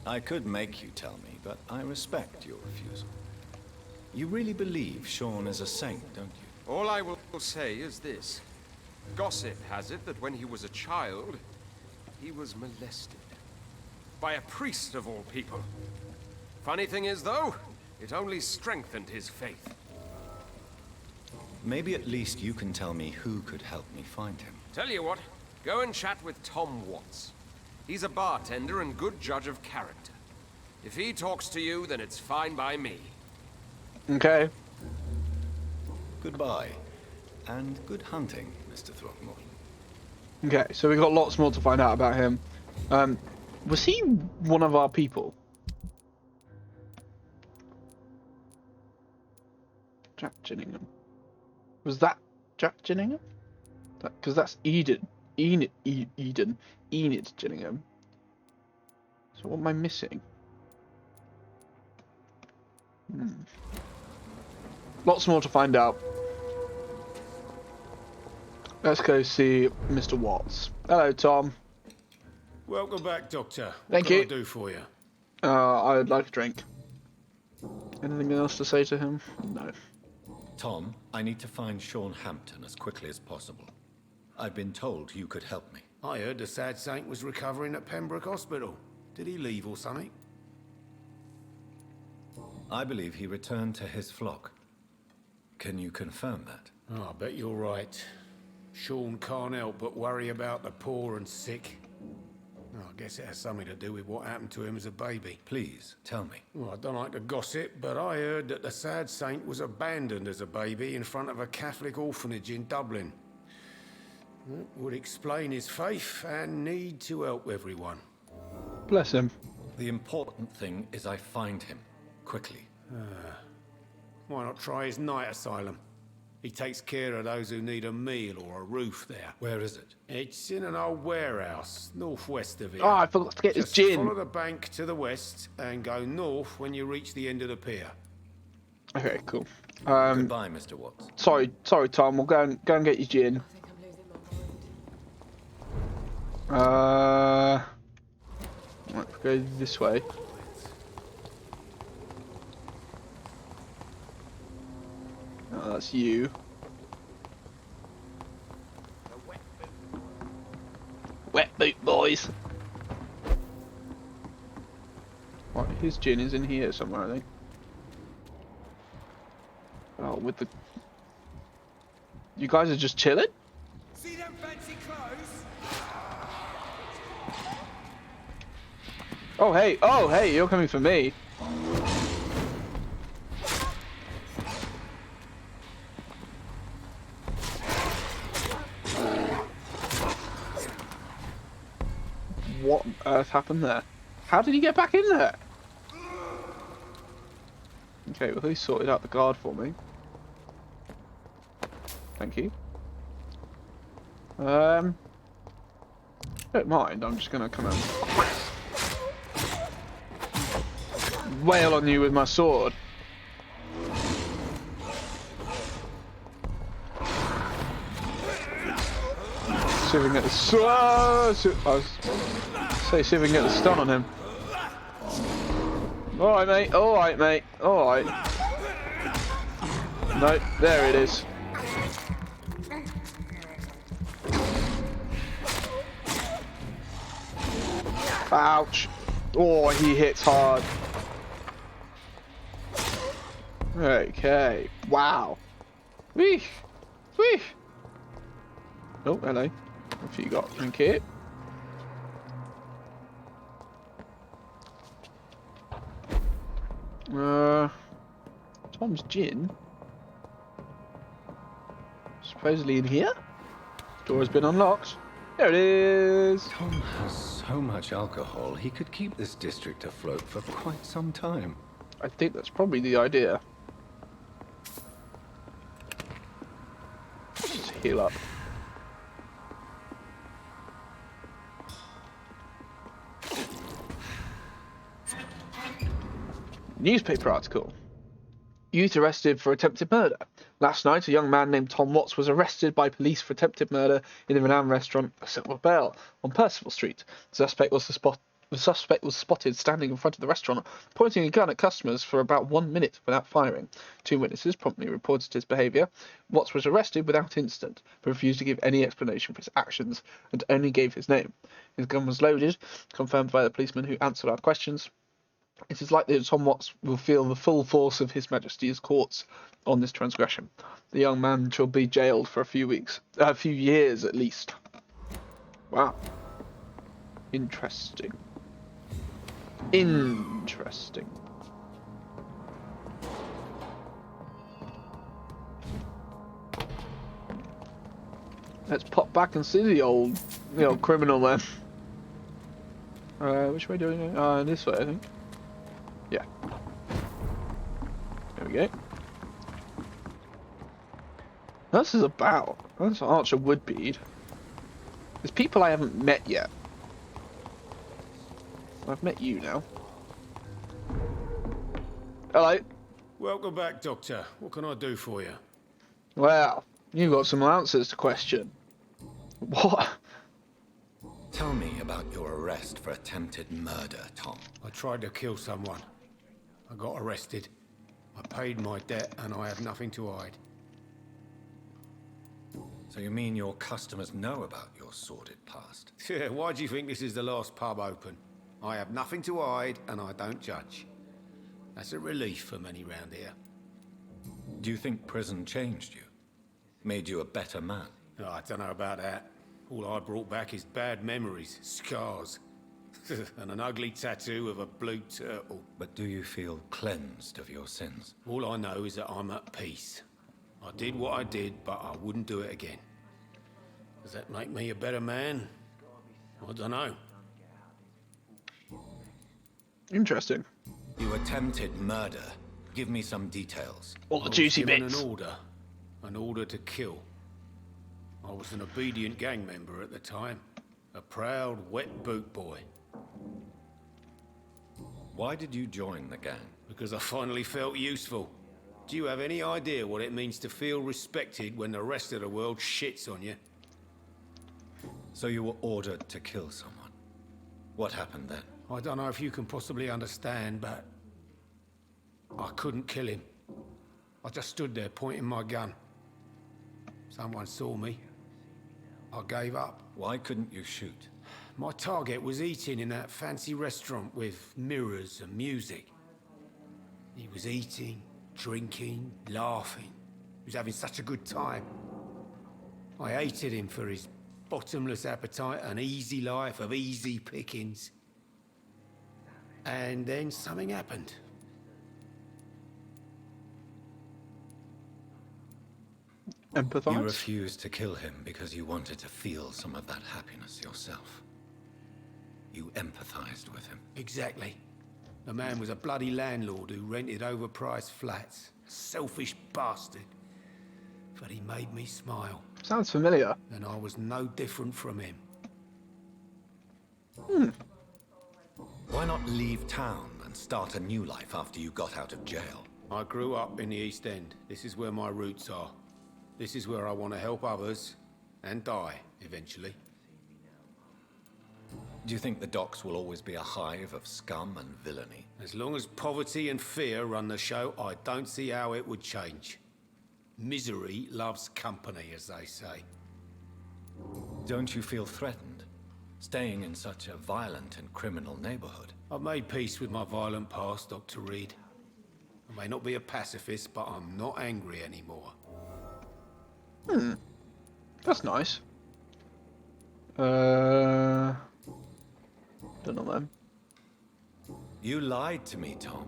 I could make you tell me, but I respect your refusal. You really believe Sean is a saint, don't you? All I will say is this. Gossip has it that when he was a child, he was molested. By a priest of all people. Funny thing is, though, it only strengthened his faith. Maybe at least you can tell me who could help me find him. Tell you what, go and chat with Tom Watts. He's a bartender and good judge of character. If he talks to you, then it's fine by me. Okay. Goodbye. And good hunting, Mr. Throckmorton. Okay, so we've got lots more to find out about him. Was he one of our people? Jack Ginningham. Was that Jack Ginningham? Because that's Enid Ginningham. So what am I missing? Lots more to find out. Let's go see Mr. Watts. Hello, Tom. Welcome back, Doctor. Thank what you. Can I do for you? I'd like a drink. Anything else to say to him? No. Tom, I need to find Sean Hampton as quickly as possible. I've been told you could help me. I heard the sad saint was recovering at Pembroke Hospital. Did he leave or something? I believe he returned to his flock. Can you confirm that? Oh, I bet you're right. Sean can't help but worry about the poor and sick. Oh, I guess it has something to do with what happened to him as a baby. Please, tell me. Well, I don't like to gossip, but I heard that the sad saint was abandoned as a baby in front of a Catholic orphanage in Dublin. That would explain his faith and need to help everyone. Bless him. The important thing is I find him. Quickly. Why not try his night asylum? He takes care of those who need a meal or a roof there. Where is it? It's in an old warehouse, northwest of here. Oh, I forgot to get his gin. Follow the bank to the west and go north when you reach the end of the pier. Okay, cool. Goodbye, Mr. Watts. Sorry, Tom. We'll go and get your gin. Let's go this way. Oh, that's you. Wet boot, boys. Right, his gin is in here somewhere, I think. Oh, with the... You guys are just chilling? See them fancy clothes? Oh, hey, you're coming for me. What on earth happened there? How did he get back in there? Okay, well, he sorted out the guard for me. Thank you. Don't mind, I'm just gonna come and wail on you with my sword. See if we can get the see if we can get the stun on him. Alright mate, alright mate, alright. No, there it is. Ouch. Oh, he hits hard. Okay. Wow. Whee. Whee. Oh, hello. What have you got? Thank you. Tom's gin. Supposedly in here. Door has been unlocked. There it is. Tom has so much alcohol, he could keep this district afloat for quite some time. I think that's probably the idea. Just heal up. Newspaper article. Youth arrested for attempted murder. Last night, a young man named Tom Watts was arrested by police for attempted murder in the renowned restaurant Silver Bell on Percival Street. The suspect was spotted standing in front of the restaurant, pointing a gun at customers for about 1 minute without firing. 2 witnesses promptly reported his behaviour. Watts was arrested without incident, but refused to give any explanation for his actions, and only gave his name. His gun was loaded, confirmed by the policeman who answered our questions. It is likely that Tom Watts will feel the full force of His Majesty's courts on this transgression. The young man shall be jailed for a few years at least. Wow. Interesting. Interesting. Let's pop back and see the old criminal then. Which way do we go? This way, I think. Yeah. There we go. This is about. That's Archer Woodbead. There's people I haven't met yet. I've met you now. Hello. Welcome back, Doctor. What can I do for you? Well, you've got some answers to question. What? Tell me about your arrest for attempted murder, Tom. I tried to kill someone. I got arrested. I paid my debt and I have nothing to hide. So you mean your customers know about your sordid past? Yeah, why do you think this is the last pub open? I have nothing to hide and I don't judge. That's a relief for many round here. Do you think prison changed you? Made you a better man? Oh, I don't know about that. All I brought back is bad memories, scars, and an ugly tattoo of a blue turtle. But do you feel cleansed of your sins? All I know is that I'm at peace. I did what I did, but I wouldn't do it again. Does that make me a better man? I don't know. Interesting. You attempted murder. Give me some details. All the juicy bits. An order to kill. I was an obedient gang member at the time. A proud, wet boot boy. Why did you join the gang? Because I finally felt useful. Do you have any idea what it means to feel respected when the rest of the world shits on you? So you were ordered to kill someone. What happened then? I don't know if you can possibly understand, but I couldn't kill him. I just stood there pointing my gun. Someone saw me. I gave up. Why couldn't you shoot? My target was eating in that fancy restaurant with mirrors and music. He was eating, drinking, laughing. He was having such a good time. I hated him for his bottomless appetite and easy life of easy pickings. And then something happened. Empathize? You refused to kill him because you wanted to feel some of that happiness yourself. You empathized with him. Exactly. The man was a bloody landlord who rented overpriced flats. Selfish bastard. But he made me smile. Sounds familiar. And I was no different from him. Why not leave town and start a new life after you got out of jail? I grew up in the East End. This is where my roots are. This is where I want to help others and die eventually. Do you think the docks will always be a hive of scum and villainy? As long as poverty and fear run the show, I don't see how it would change. Misery loves company, as they say. Don't you feel threatened, staying in such a violent and criminal neighborhood? I've made peace with my violent past, Dr. Reed. I may not be a pacifist, but I'm not angry anymore. That's nice. Don't know then. You lied to me, Tom.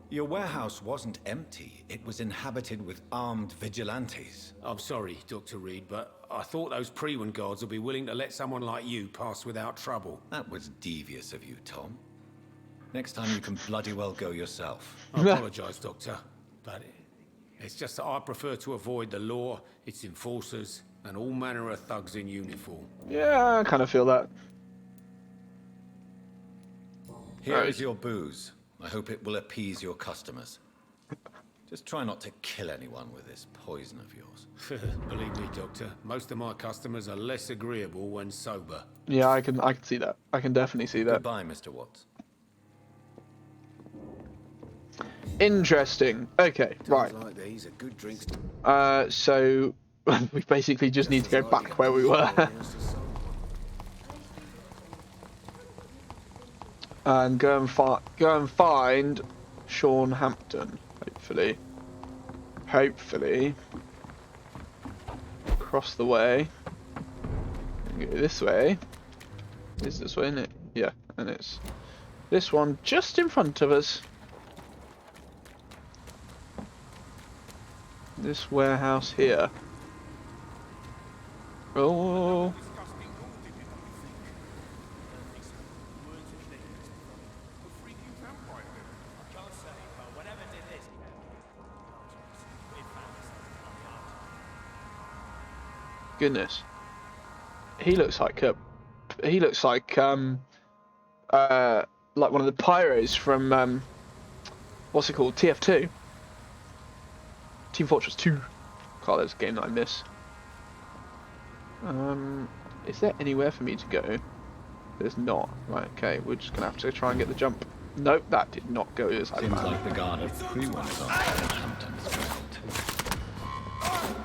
Your warehouse wasn't empty. It was inhabited with armed vigilantes. I'm sorry, Dr. Reed, but I thought those Prewen guards would be willing to let someone like you pass without trouble. That was devious of you, Tom. Next time you can bloody well go yourself. I apologize, Doctor, but it's just that I prefer to avoid the law, its enforcers, and all manner of thugs in uniform. Yeah, I kind of feel that. Here is your booze. I hope it will appease your customers. Just try not to kill anyone with this poison of yours. Believe me, Doctor, most of my customers are less agreeable when sober. Yeah, I can see that. I can definitely see that. Goodbye, Mr. Watts. Interesting. Okay, right. Like these are good drinks. So we basically just need to go back where we were. And go and find Sean Hampton, hopefully. Across the way. Go this way. Is this way, isn't it? Yeah, and it's this one just in front of us. This warehouse here. Oh. Goodness, he looks like one of the pyros from what's it called, TF2, Team Fortress 2. God, there's a game that I miss. Is there anywhere for me to go? There's not. Right, okay, we're just gonna have to try and get the jump. Nope, that did not go as I Seems planned. like the guard of Prewen's on Hampton's trail.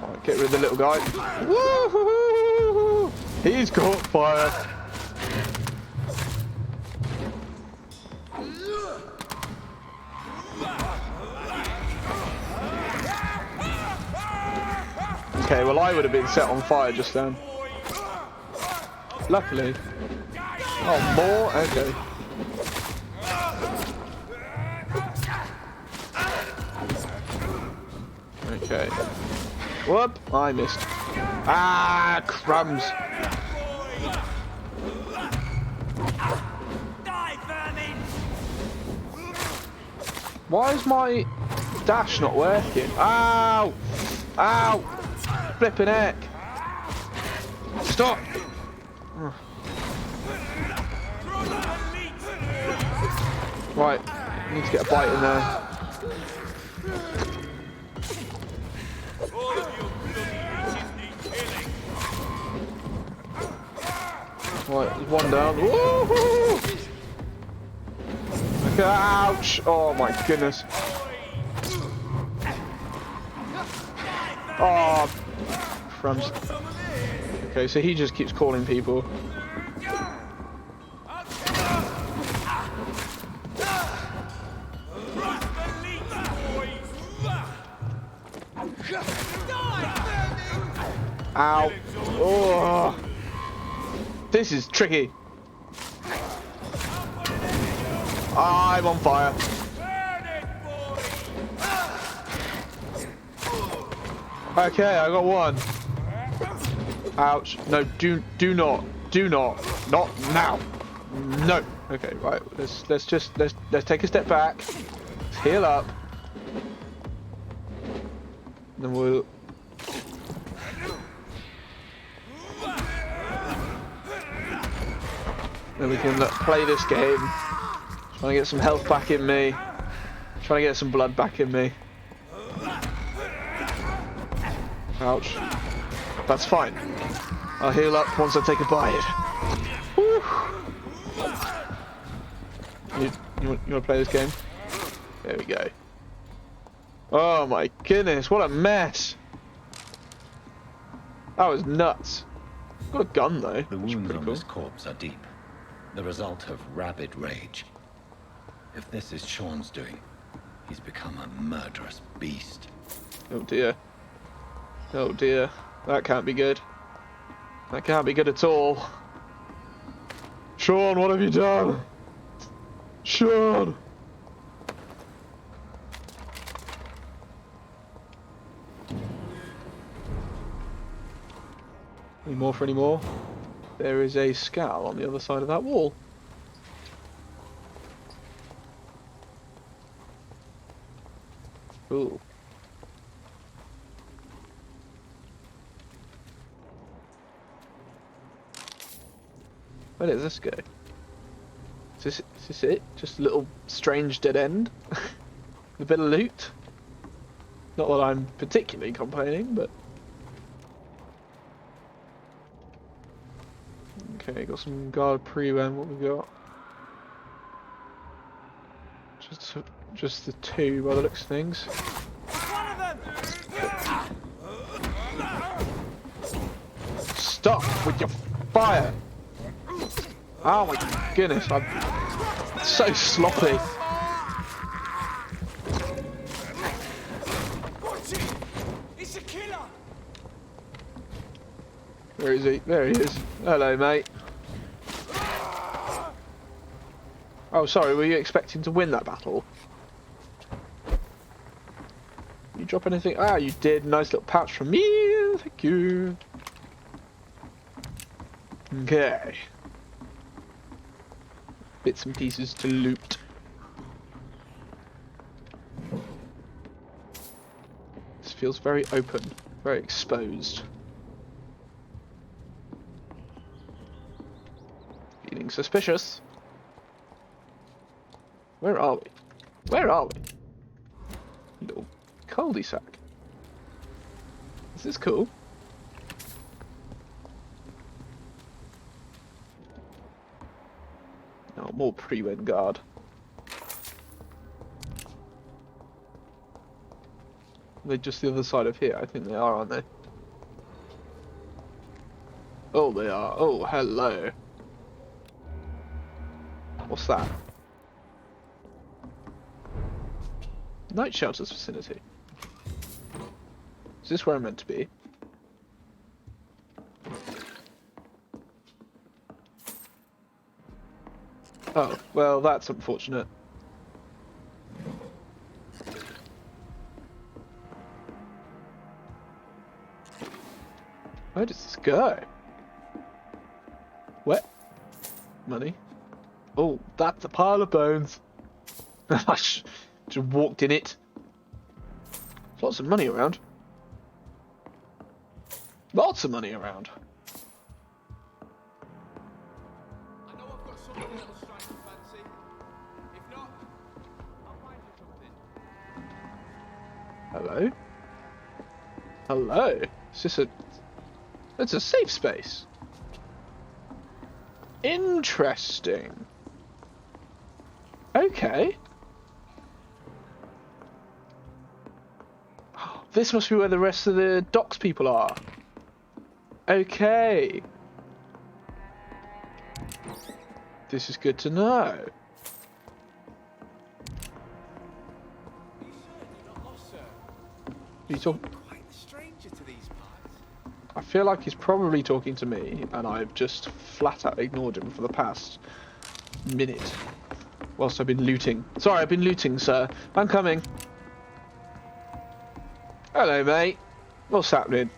Right, get rid of the little guy. Woo-hoo-hoo-hoo-hoo! He's caught fire. Okay, well I would have been set on fire just then. Luckily. Oh, more? Okay. Okay. Whoop! I missed. Ah, crumbs. Why is my dash not working? Ow! Ow! Flipping heck! Stop! Right, I need to get a bite in there. Right, there's one down. Woohoo! Ouch! Oh my goodness. Oh, crumbs. Okay, so he just keeps calling people. Ow. Oh. This is tricky. I'm on fire. Okay, I got one. Ouch. No, do not. Not now. No. Okay, right. Let's take a step back. Let's heal up. Then we'll then we can play this game. Trying to get some health back in me. Trying to get some blood back in me. Ouch. That's fine. I'll heal up once I take a bite. Woo. You want to play this game? There we go. Oh my goodness, what a mess. That was nuts. Got a gun though. The wounds on this corpse are deep. The result of rabid rage. If this is Sean's doing, he's become a murderous beast. Oh dear. Oh dear. That can't be good. That can't be good at all. Sean, what have you done? Sean! Any more for any more? There is a scowl on the other side of that wall. Ooh. Where does this go? Is this it? Just a little strange dead end? A bit of loot? Not that I'm particularly complaining, but... Okay, got some guard pre-wen, what we got? Just the two by the looks of things. Stop with your fire! Oh my goodness, I'm so sloppy. It's a killer. Where is he? There he is. Hello, mate. Oh, sorry, were you expecting to win that battle? You drop anything? Ah, you did. Nice little patch from me. Thank you. Okay. Bits and pieces to loot. This feels very open, very exposed. Feeling suspicious. Where are we? Where are we? Little cul-de-sac. Is this cool? Oh, more pre-wed guard. They're just the other side of here. I think they are, aren't they? Oh, they are. Oh, hello. What's that? Night shelters vicinity. Is this where I'm meant to be? Oh, well, that's unfortunate. Where does this go? What? Money? Oh, that's a pile of bones. I just walked in it. Lots of money around. Lots of money around. I know I've got something that'll strike your fancy. If not, I'll find you something. Hello? Hello? Is this a... It's a safe space. Interesting. Okay. This must be where the rest of the docks people are. Okay. This is good to know. You talk. Quite the stranger to these parts. I feel like he's probably talking to me, and I've just flat out ignored him for the past minute, whilst I've been looting. Sorry, I've been looting, sir. I'm coming. Hello, mate. What's happening?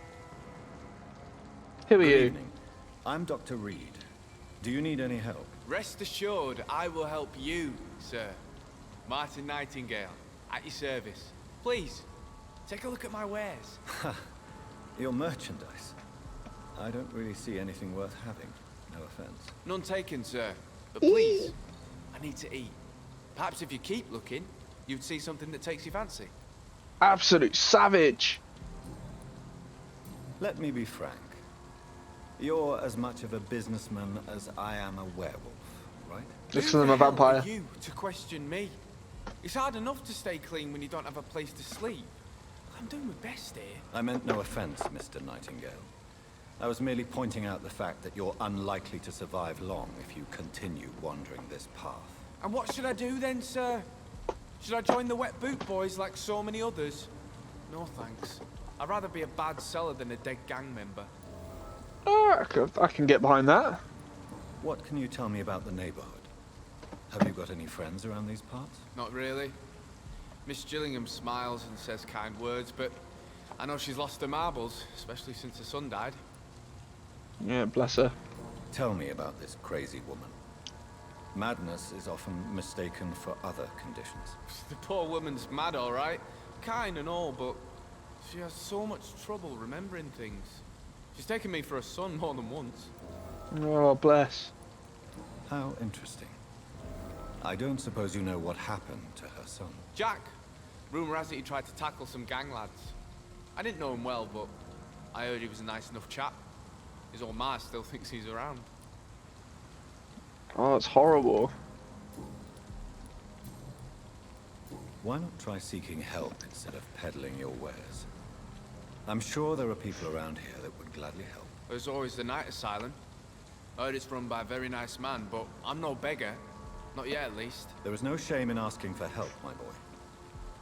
Who are you? Evening. I'm Dr. Reed. Do you need any help? Rest assured, I will help you, sir. Martin Nightingale, at your service. Please, take a look at my wares. Your merchandise. I don't really see anything worth having. No offense. None taken, sir. But please, I need to eat. Perhaps if you keep looking, you'd see something that takes your fancy. Absolute savage. Let me be frank. You're as much of a businessman as I am a werewolf, right? Looks Who like I'm a the hell vampire. are you to question me? It's hard enough to stay clean when you don't have a place to sleep. I'm doing my best here. I meant no offense, Mr. Nightingale. I was merely pointing out the fact that you're unlikely to survive long if you continue wandering this path. And what should I do then, sir? Should I join the Wet Boot Boys like so many others? No thanks. I'd rather be a bad seller than a dead gang member. I can get behind that. What can you tell me about the neighborhood? Have you got any friends around these parts? Not really. Miss Gillingham smiles and says kind words, but I know she's lost her marbles, especially since her son died. Yeah, bless her. Tell me about this crazy woman. Madness is often mistaken for other conditions. The poor woman's mad, all right. Kind and all, but she has so much trouble remembering things. She's taken me for a son more than once. Oh, bless. How interesting. I don't suppose you know what happened to her son. Jack. Rumour has it he tried to tackle some gang lads. I didn't know him well, but I heard he was a nice enough chap. His old ma still thinks he's around. Oh, it's horrible. Why not try seeking help instead of peddling your wares? I'm sure there are people around here that would gladly help. There's always the night asylum. I heard it's run by a very nice man, but I'm no beggar. Not yet, at least. There is no shame in asking for help, my boy.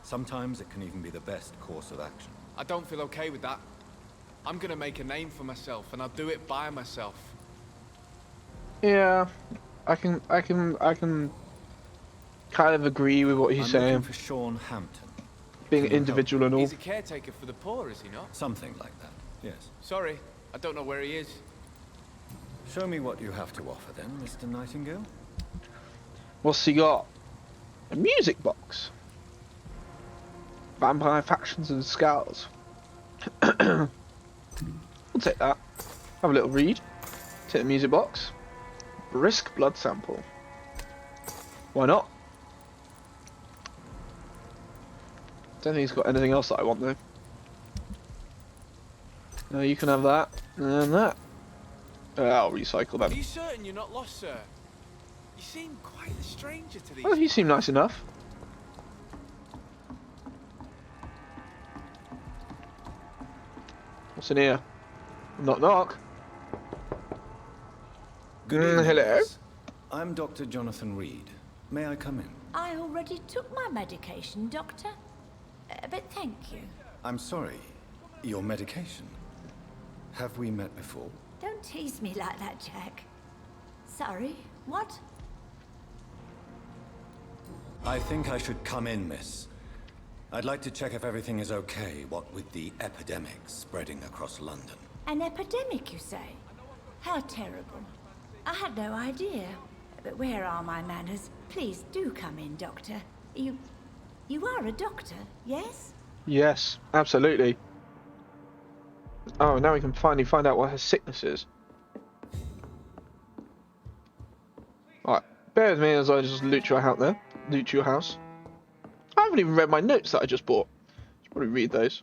Sometimes it can even be the best course of action. I don't feel okay with that. I'm gonna make a name for myself, and I'll do it by myself. Yeah, I can kind of agree with what he's saying. Looking for Sean Hampton. Being individual and all. He's a caretaker for the poor, is he not? Something like that, yes. Sorry, I don't know where he is. Show me what you have to offer then, Mr. Nightingale. What's he got? A music box. Vampire factions and scowls. We'll take that. Have a little read. Take the music box. Brisk blood sample. Why not? Don't think he's got anything else that I want though. No, you can have that and that. I'll recycle them. Are you certain you're not lost, sir? You seem quite a stranger to these. Oh, you seem nice enough. What's in here? Knock knock. Good evening, hello. miss. I'm Dr. Jonathan Reed. May I come in? I already took my medication, Doctor. But thank you. I'm sorry. Your medication? Have we met before? Don't tease me like that, Jack. Sorry, what? I think I should come in, miss. I'd like to check if everything is okay, what with the epidemic spreading across London. An epidemic, you say? How terrible. I had no idea. But where are my manners? Please do come in, Doctor. You are a doctor, yes? Yes, absolutely. Oh, now we can finally find out what her sickness is. Alright, bear with me as I just loot your house there. Loot your house. I haven't even read my notes that I just bought. Should probably read those.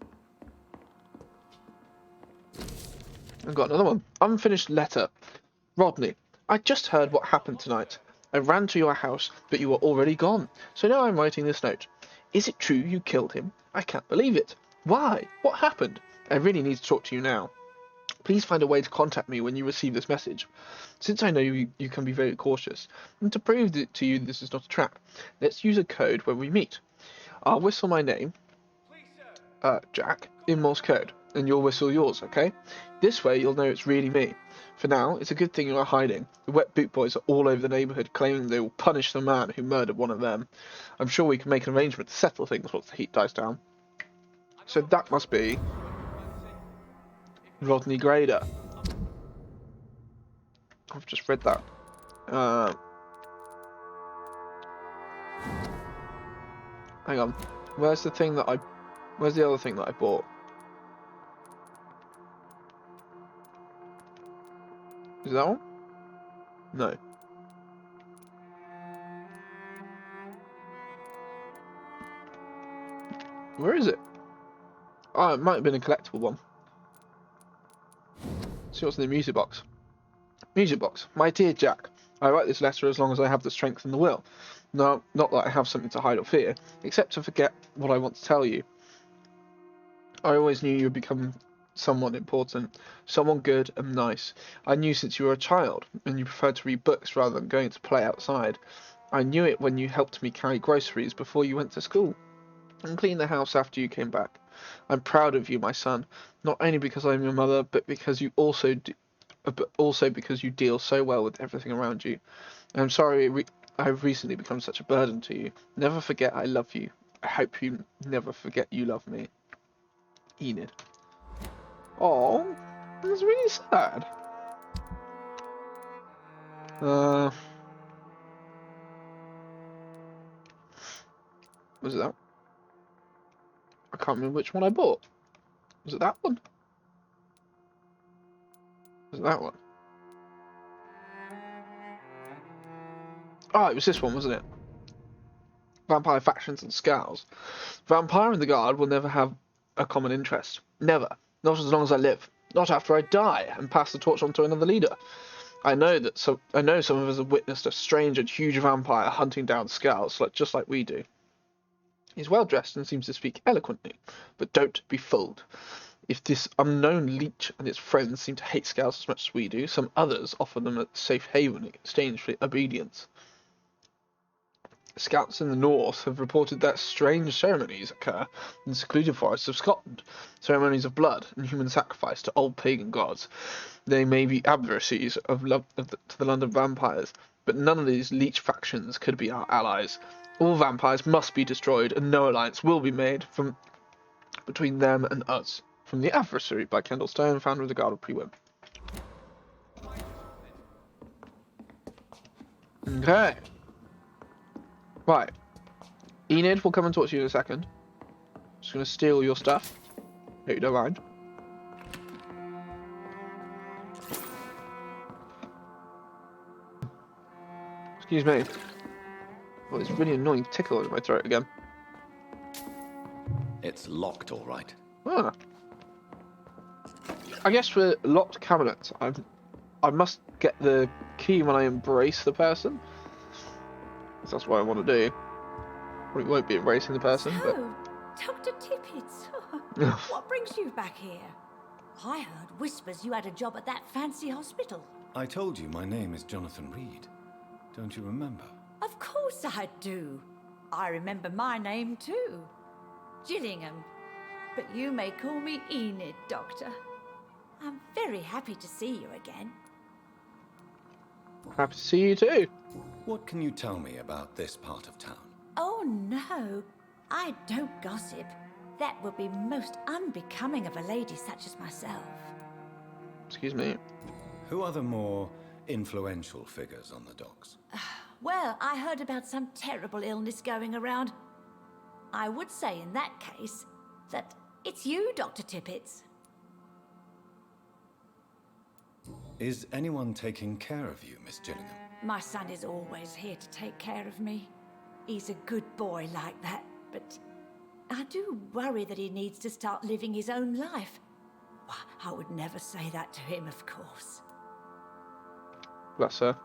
I've got another one. Unfinished letter. Rodney, I just heard what happened tonight. I ran to your house, but you were already gone. So now I'm writing this note. Is it true you killed him? I can't believe it. Why? What happened? I really need to talk to you now. Please find a way to contact me when you receive this message. Since I know you can be very cautious, and to prove to you this is not a trap, let's use a code when we meet. I'll whistle my name, Jack, in Morse code, and you'll whistle yours, okay? This way you'll know it's really me. For now, it's a good thing you are hiding. The Wet Boot Boys are all over the neighbourhood claiming they will punish the man who murdered one of them. I'm sure we can make an arrangement to settle things once the heat dies down. So that must be Rodney Grader. I've just read that. Hang on. Where's the thing that where's the other thing that I bought? Is that one? No. Where is it? Oh, it might have been a collectible one. See what's in the music box. Music box. My dear Jack, I write this letter as long as I have the strength and the will. No, not that I have something to hide or fear, except to forget what I want to tell you. I always knew you would become someone important, someone good and nice. I knew since you were a child, and you preferred to read books rather than going to play outside. I knew it when you helped me carry groceries before you went to school, and clean the house after you came back. I'm proud of you, my son, not only because I'm your mother, but because you also because you deal so well with everything around you. I'm sorry I've recently become such a burden to you. Never forget I love you. I hope you never forget you love me. Enid. Oh, that's really sad. Was it that? I can't remember which one I bought. Was it that one? Was it that one? Oh, it was this one, wasn't it? Vampire factions and scowls. Vampire and the Guard will never have a common interest. Never. Not as long as I live. Not after I die and pass the torch on to another leader. I know some of us have witnessed a strange and huge vampire hunting down scowls, just like we do. He's well dressed and seems to speak eloquently, but don't be fooled. If this unknown leech and its friends seem to hate scouts as much as we do, some others offer them a safe haven in exchange for obedience. Scouts in the north have reported that strange ceremonies occur in the secluded forests of Scotland, ceremonies of blood and human sacrifice to old pagan gods. They may be adversaries to the London vampires, but none of these leech factions could be our allies. All vampires must be destroyed, and no alliance will be made between them and us. From The Adversary by Kendall Stone, founder of the Guard of Pre-Win. Okay. Right. Enid will come and talk to you in a second. Just going to steal your stuff. Hope you don't mind. Excuse me. Oh, it's really annoying tickle in my throat again. It's locked, all right. Ah. I guess for locked cabinets, I must get the key when I embrace the person. That's what I want to do. Probably won't be embracing the person, but... Dr. Tippets, what brings you back here? I heard whispers you had a job at that fancy hospital. I told you my name is Jonathan Reed. Don't you remember? Of course I do. I remember my name too. Gillingham. But you may call me Enid, Doctor. I'm very happy to see you again. Happy to see you too. What can you tell me about this part of town? Oh no, I don't gossip. That would be most unbecoming of a lady such as myself. Excuse me. Who are the more influential figures on the docks? Well, I heard about some terrible illness going around. I would say in that case that it's you, Dr. Tippets. Is anyone taking care of you, Miss Gillingham? My son is always here to take care of me. He's a good boy like that, but I do worry that he needs to start living his own life. Well, I would never say that to him, of course. Bless her.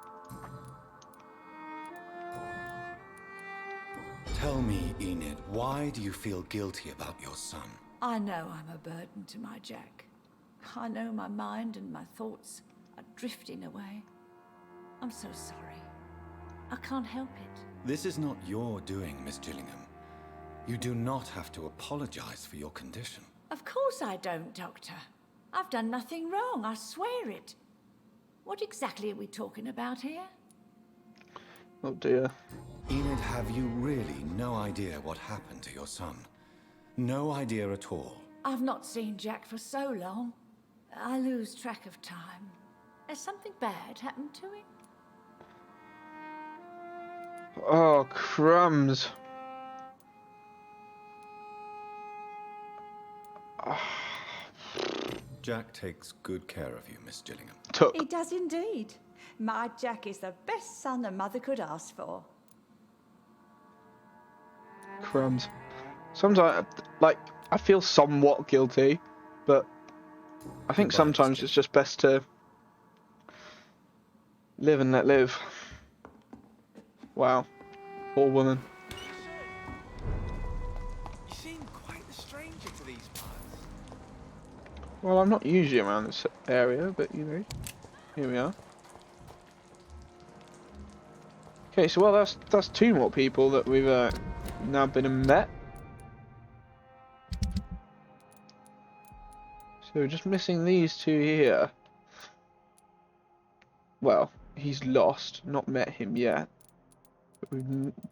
Tell me, Enid, why do you feel guilty about your son? I know I'm a burden to my Jack. I know my mind and my thoughts are drifting away. I'm so sorry. I can't help it. This is not your doing, Miss Gillingham. You do not have to apologize for your condition. Of course I don't, Doctor. I've done nothing wrong, I swear it. What exactly are we talking about here? Oh dear. Enid, have you really no idea what happened to your son? No idea at all? I've not seen Jack for so long. I lose track of time. Has something bad happened to him? Oh, crumbs. Jack takes good care of you, Miss Gillingham. He does indeed. My Jack is the best son a mother could ask for. Crumbs. Sometimes like, I feel somewhat guilty, but I think Goodbye, sometimes Mr. it's just best to live and let live. Wow, poor woman. You seem quite a stranger to these parts. Well, I'm not usually around this area, but you know, here we are. Okay, so well, that's two more people that we've now been and met. So we're just missing these two here. Well, he's lost, not met him yet. But we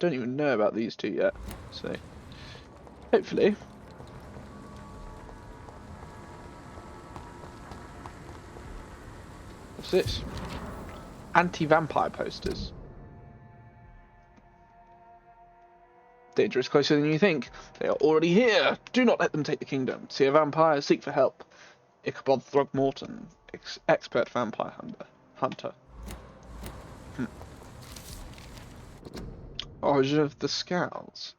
don't even know about these two yet. So hopefully. What's this? Anti-vampire posters. Danger is closer than you think. They are already here. Do not let them take the kingdom. See a vampire, seek for help. Ichabod Throgmorton, expert vampire hunter. Origin of the Scowls.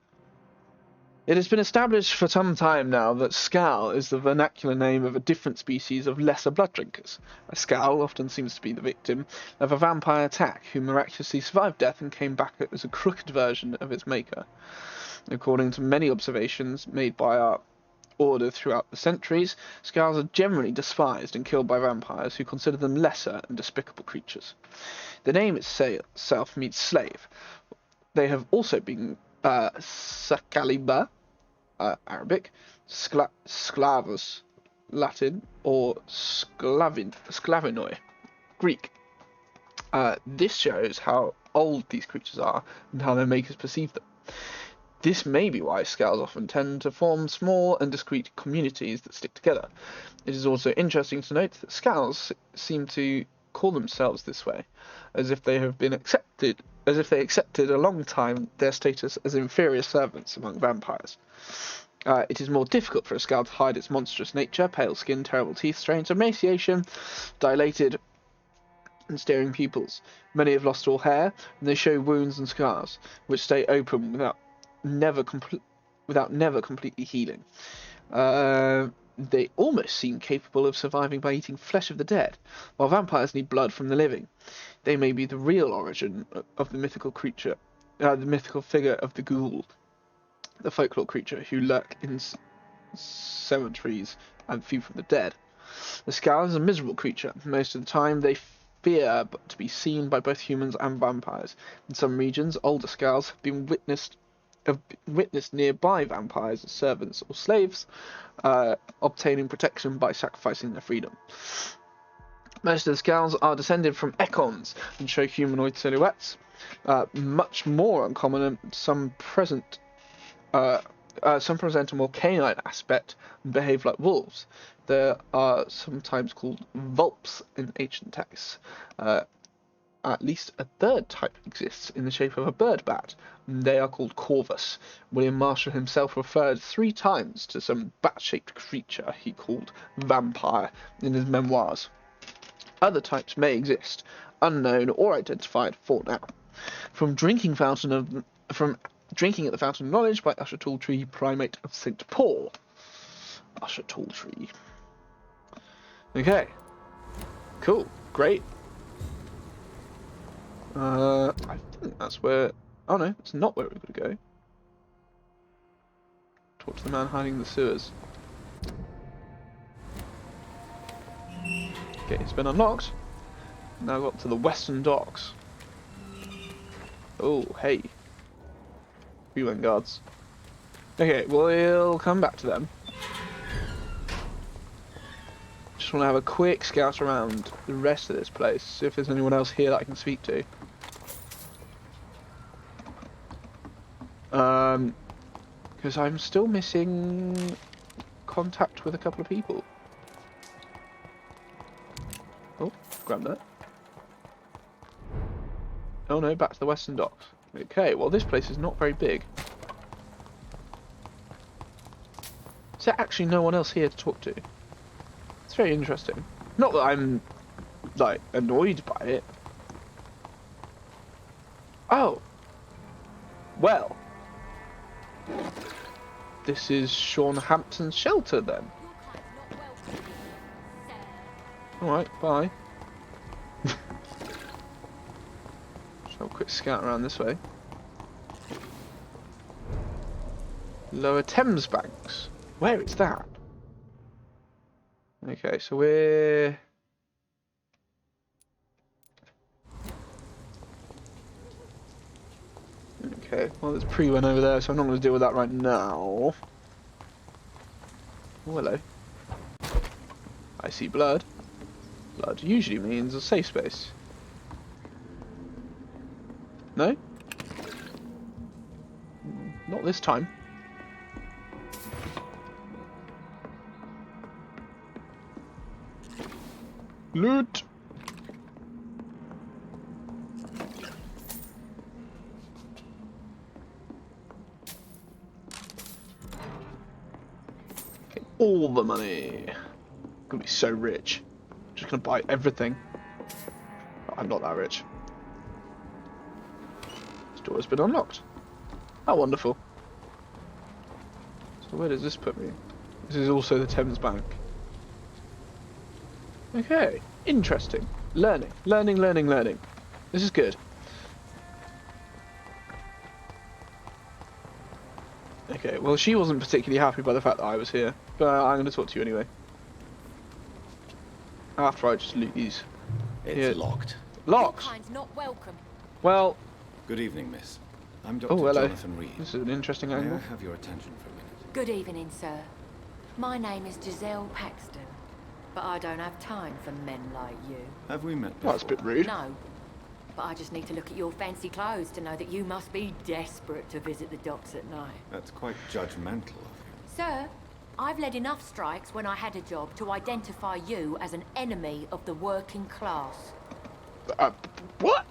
It has been established for some time now that Scowl is the vernacular name of a different species of lesser blood drinkers. A Scowl often seems to be the victim of a vampire attack who miraculously survived death and came back as a crooked version of its maker. According to many observations made by our order throughout the centuries, Scowls are generally despised and killed by vampires who consider them lesser and despicable creatures. The name itself means slave. They have also been Sakaliba, Arabic, Sklavos, Latin, or Sklavinoi, Greek. This shows how old these creatures are and how their makers perceive them. This may be why Scowls often tend to form small and discrete communities that stick together. It is also interesting to note that Scowls seem to call themselves this way, as if they accepted a long time their status as inferior servants among vampires. It is more difficult for a Scowl to hide its monstrous nature, pale skin, terrible teeth, strange emaciation, dilated and staring pupils. Many have lost all hair, and they show wounds and scars, which stay open without never completely healing. They almost seem capable of surviving by eating flesh of the dead, while vampires need blood from the living. They may be the real origin of the mythical creature, the mythical figure of the ghoul, the folklore creature who lurk in cemeteries and feed from the dead. The Scowl is a miserable creature. Most of the time they fear to be seen by both humans and vampires. In some regions, older Scowls have been witnessed nearby vampires as servants or slaves, obtaining protection by sacrificing their freedom. Most of the Scowls are descended from Ekons and show humanoid silhouettes. Much more uncommon, some present a more canine aspect and behave like wolves. They are sometimes called vulps in ancient texts. At least a third type exists in the shape of a bird bat. They are called corvus. William Marshall himself referred 3 times to some bat-shaped creature he called vampire in his memoirs. Other types may exist, unknown or identified for now. From drinking at the Fountain of Knowledge by Usher Talltree, Primate of St. Paul. Usher Talltree. Okay. Cool. Great. I think that's where... Oh no, it's not where we're going to go. Talk to the man hiding in the sewers. Okay, it's been unlocked. Now got to the Western Docks. Oh, hey. UN guards. Okay, we'll come back to them. Just want to have a quick scout around the rest of this place, see if there's anyone else here that I can speak to. Because I'm still missing contact with a couple of people. Oh, grab that. Oh no, back to the Western Docks. Okay, well this place is not very big. Is there actually no one else here to talk to? It's very interesting. Not that I'm, like, annoyed by it. Oh. Well. this is Sean Hampton's shelter then. Alright, bye. Just have a quick scout around this way. Lower Thames Banks. Where is that? Okay, so we're... Okay, well there's a pre-one over there, so I'm not going to deal with that right now. Oh, hello. I see blood. Blood usually means a safe space. No? Not this time. Loot! Okay, all the money. Gonna be so rich. Just gonna buy everything. Oh, I'm not that rich. This door has been unlocked. How wonderful. So where does this put me? This is also the Thames Bank. Okay, interesting. Learning, learning, learning, learning. This is good. Okay, well she wasn't particularly happy by the fact that I was here, but I'm going to talk to you anyway. After I just loot these. It's locked. Locked? Not welcome. Well... Good evening, miss. I'm Dr. hello. Jonathan Reed. This is an interesting angle. May I have your attention for a minute? Good evening, sir. My name is Giselle Paxton, but I don't have time for men like you. Have we met before? Well, that's a bit rude. No, but I just need to look at your fancy clothes to know that you must be desperate to visit the docks at night. That's quite judgmental of you. Sir, I've led enough strikes when I had a job to identify you as an enemy of the working class. What?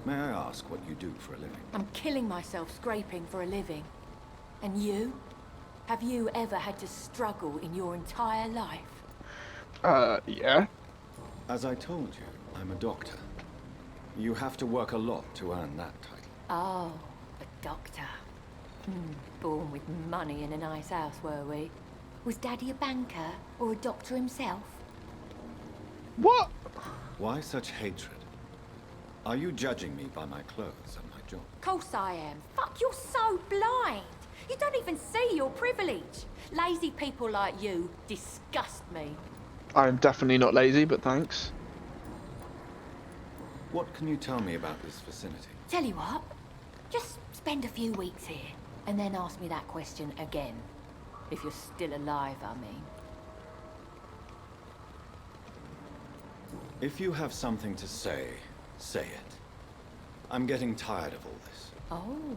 May I ask what you do for a living? I'm killing myself scraping for a living. And you? Have you ever had to struggle in your entire life? Yeah. As I told you, I'm a doctor. You have to work a lot to earn that title. Oh, a doctor. Born with money in a nice house, were we? Was Daddy a banker or a doctor himself? What? Why such hatred? Are you judging me by my clothes and my job? Course I am. Fuck, you're so blind. You don't even see your privilege. Lazy people like you disgust me. I'm definitely not lazy, but thanks. What can you tell me about this vicinity? Tell you what, just spend a few weeks here, and then ask me that question again. If you're still alive, I mean. If you have something to say, say it. I'm getting tired of all this. Oh.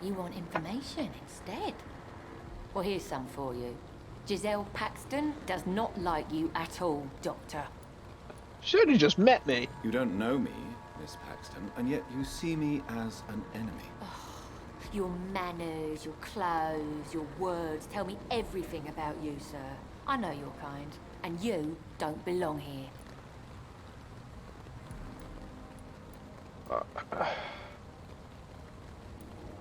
You want information instead? Well, here's some for you. Giselle Paxton does not like you at all, Doctor. She only just met me. You don't know me, Miss Paxton, and yet you see me as an enemy. Your manners, your clothes, your words tell me everything about you, sir. I know your kind, and you don't belong here.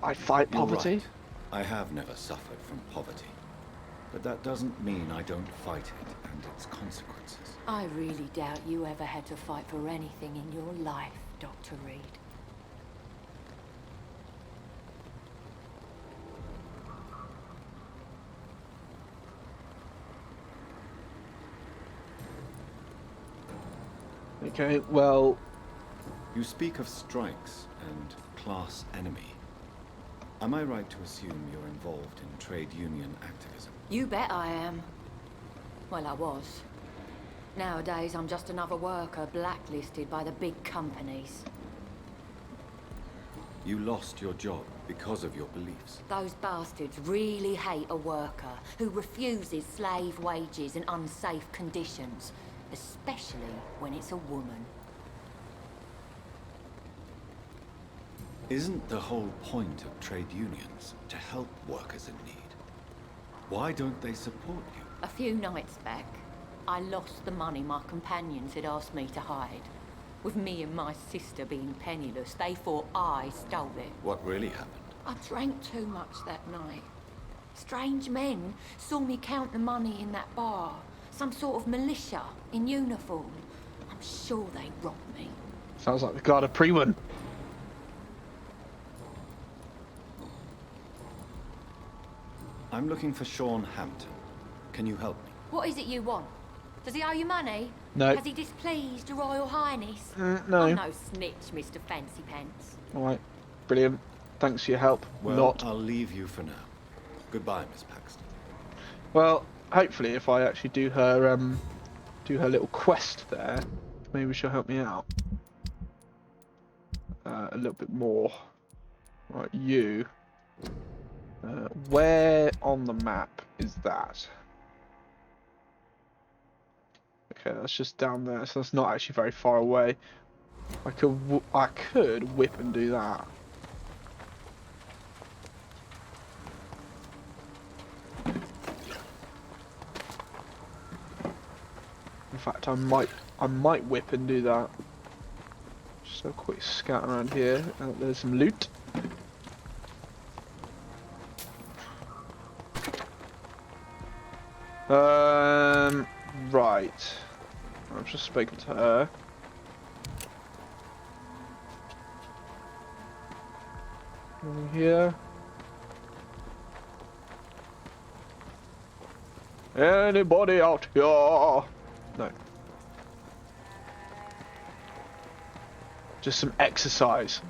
I fight You're poverty. right. I have never suffered from poverty. But that doesn't mean I don't fight it and its consequences. I really doubt you ever had to fight for anything in your life, Dr. Reed. Okay, well... You speak of strikes and class enemy. Am I right to assume you're involved in trade union activism? You bet I am. Well, I was. Nowadays, I'm just another worker blacklisted by the big companies. You lost your job because of your beliefs. Those bastards really hate a worker who refuses slave wages and unsafe conditions, especially when it's a woman. Isn't the whole point of trade unions to help workers in need? Why don't they support you? A few nights back, I lost the money my companions had asked me to hide. With me and my sister being penniless, they thought I stole it. What really happened? I drank too much that night. Strange men saw me count the money in that bar. Some sort of militia in uniform. I'm sure they robbed me. Sounds like the guard of Pre-One. I'm looking for Sean Hampton. Can you help me? What is it you want? Does he owe you money? No. Has he displeased your Royal Highness? No. I'm no snitch, Mr. Fancy Pants. Alright, brilliant. Thanks for your help. Well, I'll leave you for now. Goodbye, Miss Paxton. Well, hopefully if I actually do her little quest there, maybe she'll help me out. A little bit more. Right, you. Where on the map is that? Okay, that's just down there, so that's not actually very far away. I could whip and do that. In fact, I might whip and do that. Just a quick scout around here. There's some loot. Right. I've just spoken to her. Over here. Anybody out here? No. Just some exercise.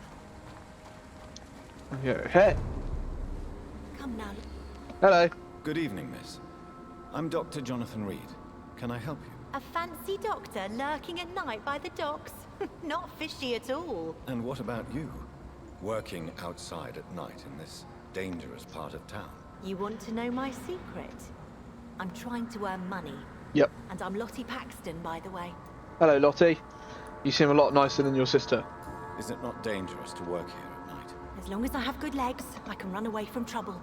Okay. Hey. Come now. Hello. Good evening, miss. I'm Dr. Jonathan Reed. Can I help you? A fancy doctor lurking at night by the docks? Not fishy at all. And what about you? Working outside at night in this dangerous part of town? You want to know my secret? I'm trying to earn money. Yep. And I'm Lottie Paxton, by the way. Hello, Lottie. You seem a lot nicer than your sister. Is it not dangerous to work here at night? As long as I have good legs, I can run away from trouble.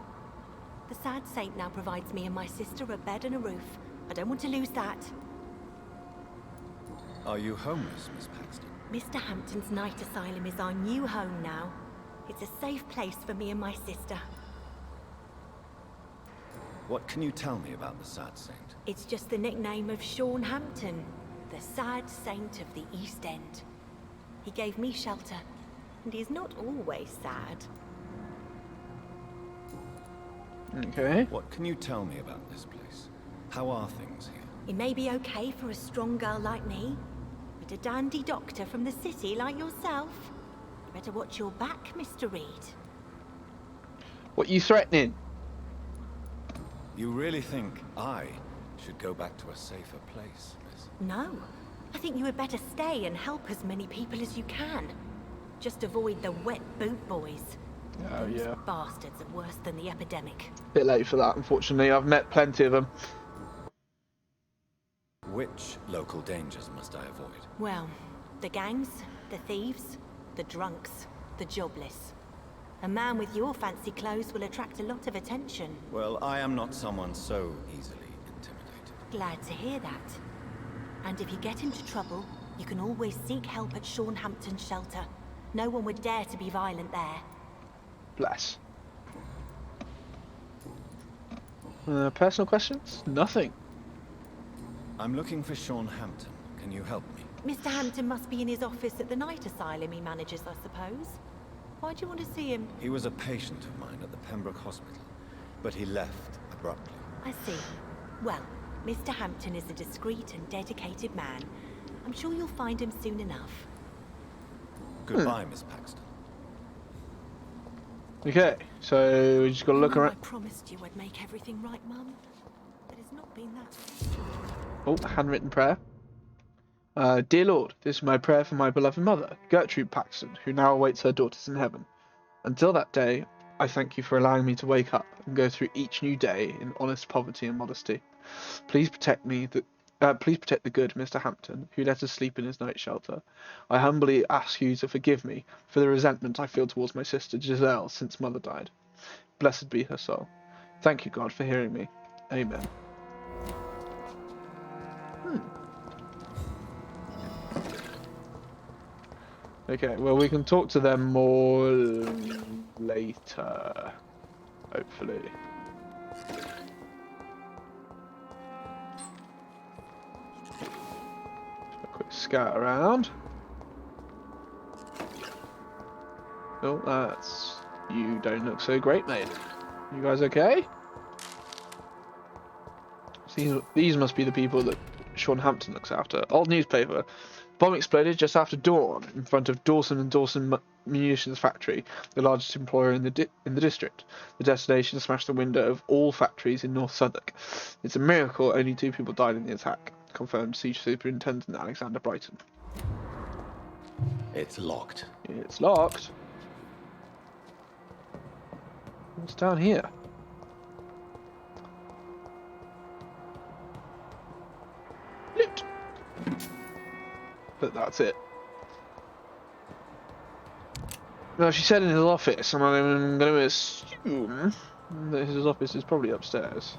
The sad saint now provides me and my sister a bed and a roof. I don't want to lose that. Are you homeless, Miss Paxton? Mr. Hampton's night asylum is our new home now. It's a safe place for me and my sister. What can you tell me about the Sad Saint? It's just the nickname of Sean Hampton, the sad saint of the East End. He gave me shelter, and he is not always sad. Okay. What can you tell me about this place? How are things here? It may be okay for a strong girl like me, but a dandy doctor from the city like yourself, you better watch your back, Mr. Reed. What are you threatening? You really think I should go back to a safer place, miss? No. I think you had better stay and help as many people as you can. Just avoid the wet boot boys. Oh, Those yeah. bastards are worse than the epidemic. Bit late for that, unfortunately. I've met plenty of them. Which local dangers must I avoid? Well, the gangs, the thieves, the drunks, the jobless. A man with your fancy clothes will attract a lot of attention. Well, I am not someone so easily intimidated. Glad to hear that. And if you get into trouble, you can always seek help at Sean Hampton's shelter. No one would dare to be violent there. Bless. Personal questions? Nothing. I'm looking for Sean Hampton. Can you help me? Mr. Hampton must be in his office at the night asylum he manages, I suppose. Why do you want to see him? He was a patient of mine at the Pembroke Hospital, but he left abruptly. I see. Well, Mr. Hampton is a discreet and dedicated man. I'm sure you'll find him soon enough. Goodbye, Miss Paxton. Okay, so we just got to look around. I promised you I'd make everything right, Mum. But it's not been that. Oh, handwritten prayer. Dear Lord, this is my prayer for my beloved mother, Gertrude Paxton, who now awaits her daughters in heaven. Until that day, I thank you for allowing me to wake up and go through each new day in honest poverty and modesty. Please protect me. Please protect the good Mr. Hampton, who let us sleep in his night shelter. I humbly ask you to forgive me for the resentment I feel towards my sister Giselle since mother died. Blessed be her soul. Thank you, God, for hearing me. Amen. Okay, well, we can talk to them more later. Hopefully. A quick scout around. Oh, that's... You don't look so great, mate. You guys okay? These must be the people that Sean Hampton looks after. Old newspaper. Bomb exploded just after dawn in front of Dawson & Dawson Munitions Factory, the largest employer in the district. The detonation smashed the window of all factories in North Southwark. It's a miracle only 2 people died in the attack, confirmed Siege Superintendent Alexander Brighton. It's locked. It's locked. What's down here? Loot! But that's it. Now, she said in his office, and I'm going to assume that his office is probably upstairs.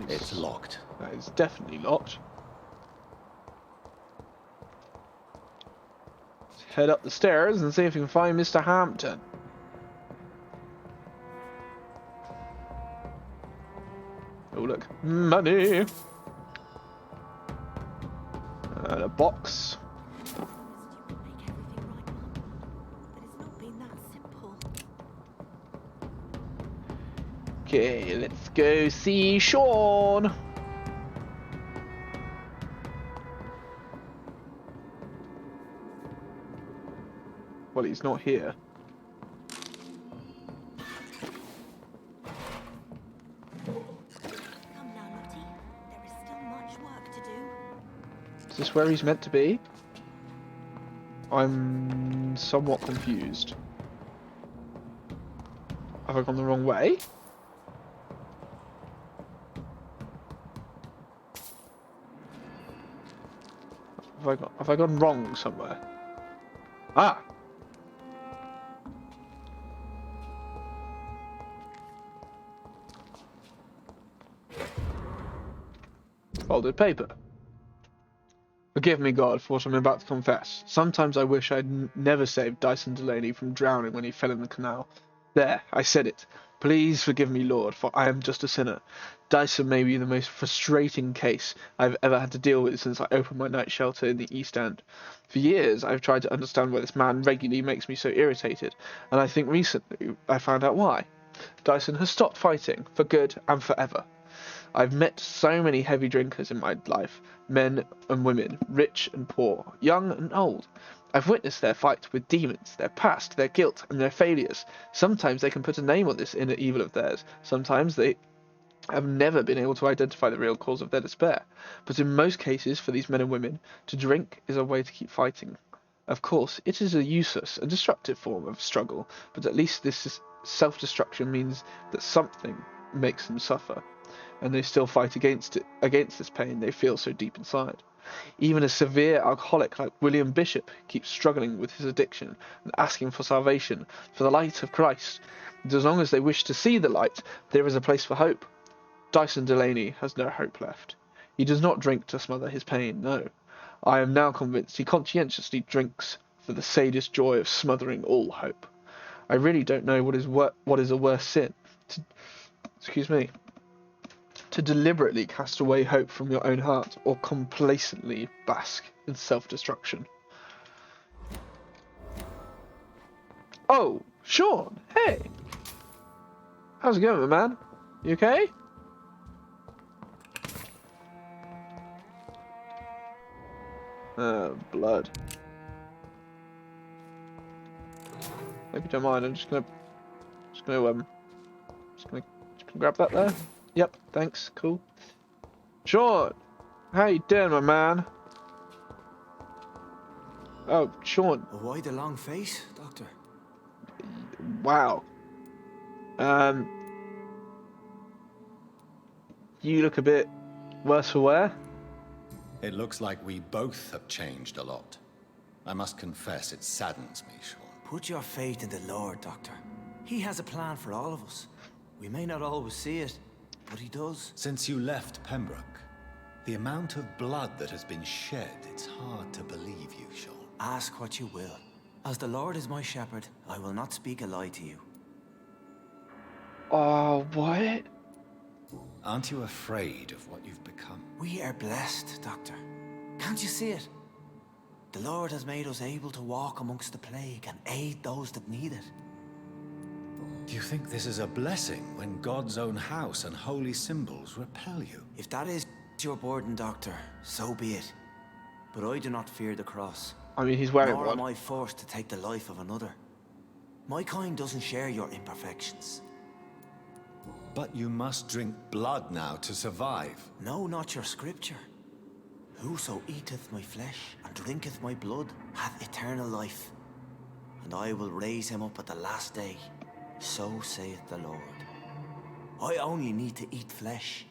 It's locked. That is definitely locked. Let's head up the stairs and see if we can find Mr. Hampton. Oh, look. Money! And a box. Okay, let's go see Sean. Well, he's not here. Is this where he's meant to be? I'm somewhat confused. Have I gone the wrong way? Have I gone wrong somewhere? Ah! Folded paper. Forgive me, God, for what I'm about to confess. Sometimes I wish I'd never saved Dyson Delaney from drowning when he fell in the canal. There, I said it. Please forgive me, Lord, for I am just a sinner. Dyson may be the most frustrating case I've ever had to deal with since I opened my night shelter in the East End. For years, I've tried to understand why this man regularly makes me so irritated, and I think recently I found out why. Dyson has stopped fighting, for good and forever. I've met so many heavy drinkers in my life, men and women, rich and poor, young and old. I've witnessed their fight with demons, their past, their guilt, and their failures. Sometimes they can put a name on this inner evil of theirs. Sometimes they have never been able to identify the real cause of their despair. But in most cases, for these men and women, to drink is a way to keep fighting. Of course, it is a useless and destructive form of struggle, but at least this self-destruction means that something makes them suffer, and they still fight against this pain they feel so deep inside. Even a severe alcoholic like William Bishop keeps struggling with his addiction and asking for salvation, for the light of Christ. And as long as they wish to see the light, there is a place for hope. Dyson Delaney has no hope left. He does not drink to smother his pain, no. I am now convinced he conscientiously drinks for the sadist joy of smothering all hope. I really don't know what is a worse sin. To deliberately cast away hope from your own heart, or complacently bask in self-destruction. Oh, Sean, hey! How's it going, man? You okay? Blood. Hope you don't mind, I'm just gonna grab that there. Yep, thanks, cool. Sean! How you doing, my man? Oh, Sean. Why the long face, Doctor? Wow. You look a bit worse for wear. It looks like we both have changed a lot. I must confess, it saddens me, Sean. Put your faith in the Lord, Doctor. He has a plan for all of us. We may not always see it, but he does. Since you left Pembroke, the amount of blood that has been shed, it's hard to believe you, Sean. Ask what you will. As the Lord is my shepherd, I will not speak a lie to you. Oh, what? Aren't you afraid of what you've become? We are blessed, Doctor. Can't you see it? The Lord has made us able to walk amongst the plague and aid those that need it. Do you think this is a blessing when God's own house and holy symbols repel you? If that is your burden, Doctor, so be it. But I do not fear the cross. I mean, he's wearing Nor one. am I forced to take the life of another. My kind doesn't share your imperfections. But you must drink blood now to survive. No, not your scripture. Whoso eateth my flesh and drinketh my blood hath eternal life, and I will raise him up at the last day. So saith the Lord. I only need to eat flesh,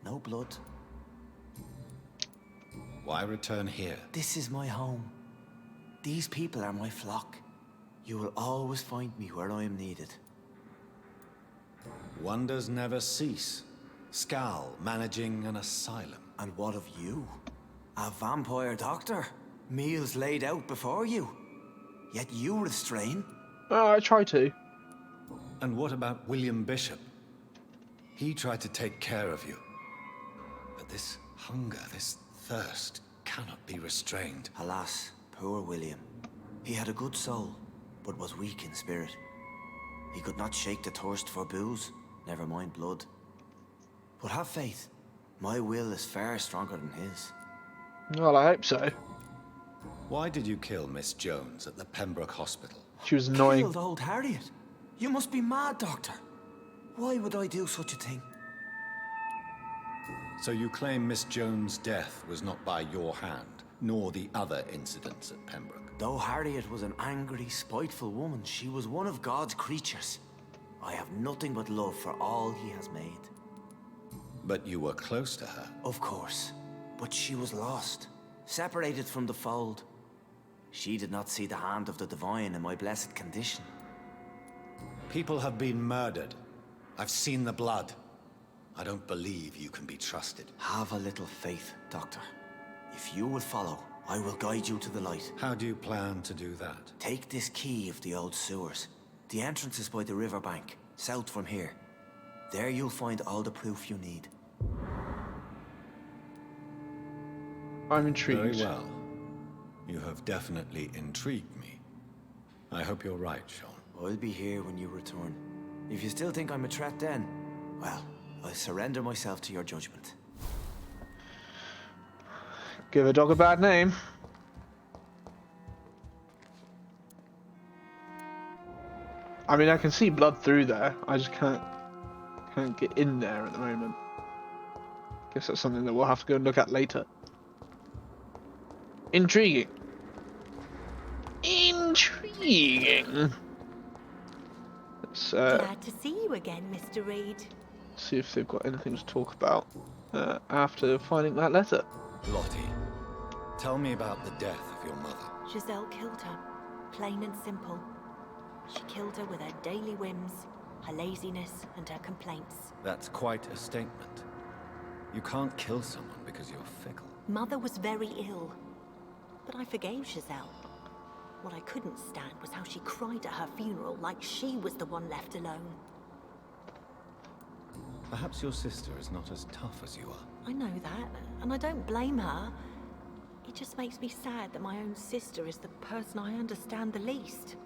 no blood. Why return here? This is my home. These people are my flock. You will always find me where I am needed. Wonders never cease. Skal managing an asylum. And what of you? A vampire doctor? Meals laid out before you. Yet you restrain? I try to. And what about William Bishop? He tried to take care of you. But this hunger, this thirst, cannot be restrained. Alas, poor William. He had a good soul, but was weak in spirit. He could not shake the thirst for booze, never mind blood. But have faith. My will is far stronger than his. Well, I hope so. Why did you kill Miss Jones at the Pembroke Hospital? She was annoying. Killed old Harriet? You must be mad, Doctor. Why would I do such a thing? So you claim Miss Jones' death was not by your hand, nor the other incidents at Pembroke? Though Harriet was an angry, spiteful woman, she was one of God's creatures. I have nothing but love for all he has made. But you were close to her. Of course. But she was lost, separated from the fold. She did not see the hand of the divine in my blessed condition. People have been murdered. I've seen the blood. I don't believe you can be trusted. Have a little faith, Doctor. If you will follow, I will guide you to the light. How do you plan to do that? Take this key of the old sewers. The entrance is by the riverbank, south from here. There you'll find all the proof you need. I'm intrigued. Very well. You have definitely intrigued me. I hope you're right, Sean. I'll be here when you return. If you still think I'm a threat then, well, I surrender myself to your judgment. Give a dog a bad name. I mean, I can see blood through there. I just can't get in there at the moment. Guess that's something that we'll have to go and look at later. Intriguing. Intriguing. Let's Glad to see you again, Mr. Reed. see if they've got anything to talk about after finding that letter. Lottie, tell me about the death of your mother. Giselle killed her, plain and simple. She killed her with her daily whims, her laziness, and her complaints. That's quite a statement. You can't kill someone because you're fickle. Mother was very ill, but I forgave Giselle. What I couldn't stand was how she cried at her funeral like she was the one left alone. Perhaps your sister is not as tough as you are. I know that, and I don't blame her. It just makes me sad that my own sister is the person I understand the least.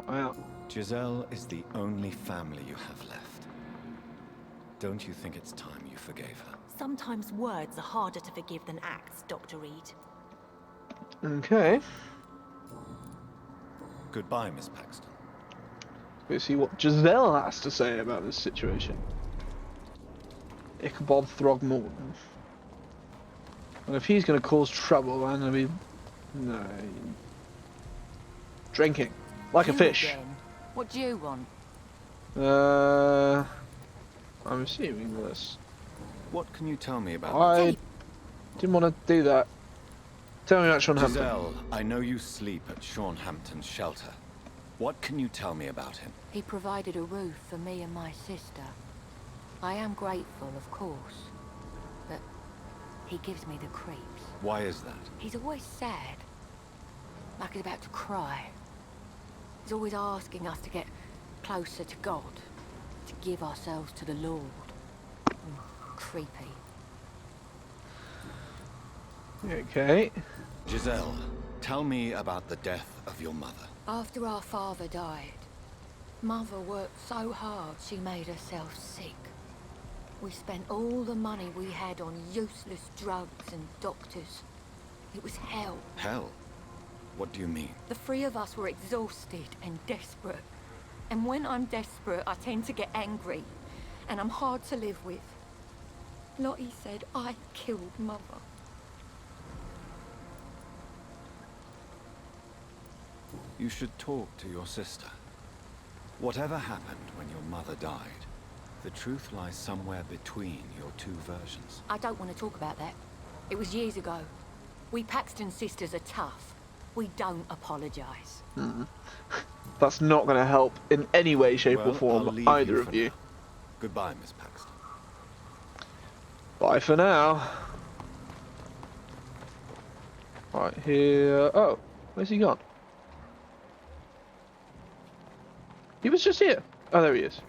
Wow. Giselle is the only family you have left. Don't you think it's time you forgave her? Sometimes words are harder to forgive than acts, Dr. Reed. Okay. Goodbye, Miss Paxton. Let's see what Giselle has to say about this situation. Ichabod Throgmorton. And if he's going to cause trouble, I'm going to be... No. Drinking. Like a fish. Again. What do you want? I'm assuming this. What can you tell me about I didn't want to do that. Tell me about Sean Hampton. Giselle, I know you sleep at Sean Hampton's shelter. What can you tell me about him? He provided a roof for me and my sister. I am grateful, of course, but he gives me the creeps. Why is that? He's always sad, like he's about to cry. He's always asking us to get closer to God. to give ourselves to the Lord. Creepy. Okay. Giselle, tell me about the death of your mother. After our father died, Mother worked so hard she made herself sick. We spent all the money we had on useless drugs and doctors. It was hell. Hell? What do you mean? The three of us were exhausted and desperate. And when I'm desperate, I tend to get angry. And I'm hard to live with. Lottie said I killed Mother. You should talk to your sister. Whatever happened when your mother died, the truth lies somewhere between your two versions. I don't want to talk about that. It was years ago. We Paxton sisters are tough. We don't apologize. That's not going to help in any way, shape, Well, or form I'll leave either for of you. now. Goodbye, Miss Paxton. Bye for now. Right here. Oh, where's he gone? He was just here. Oh, there he is.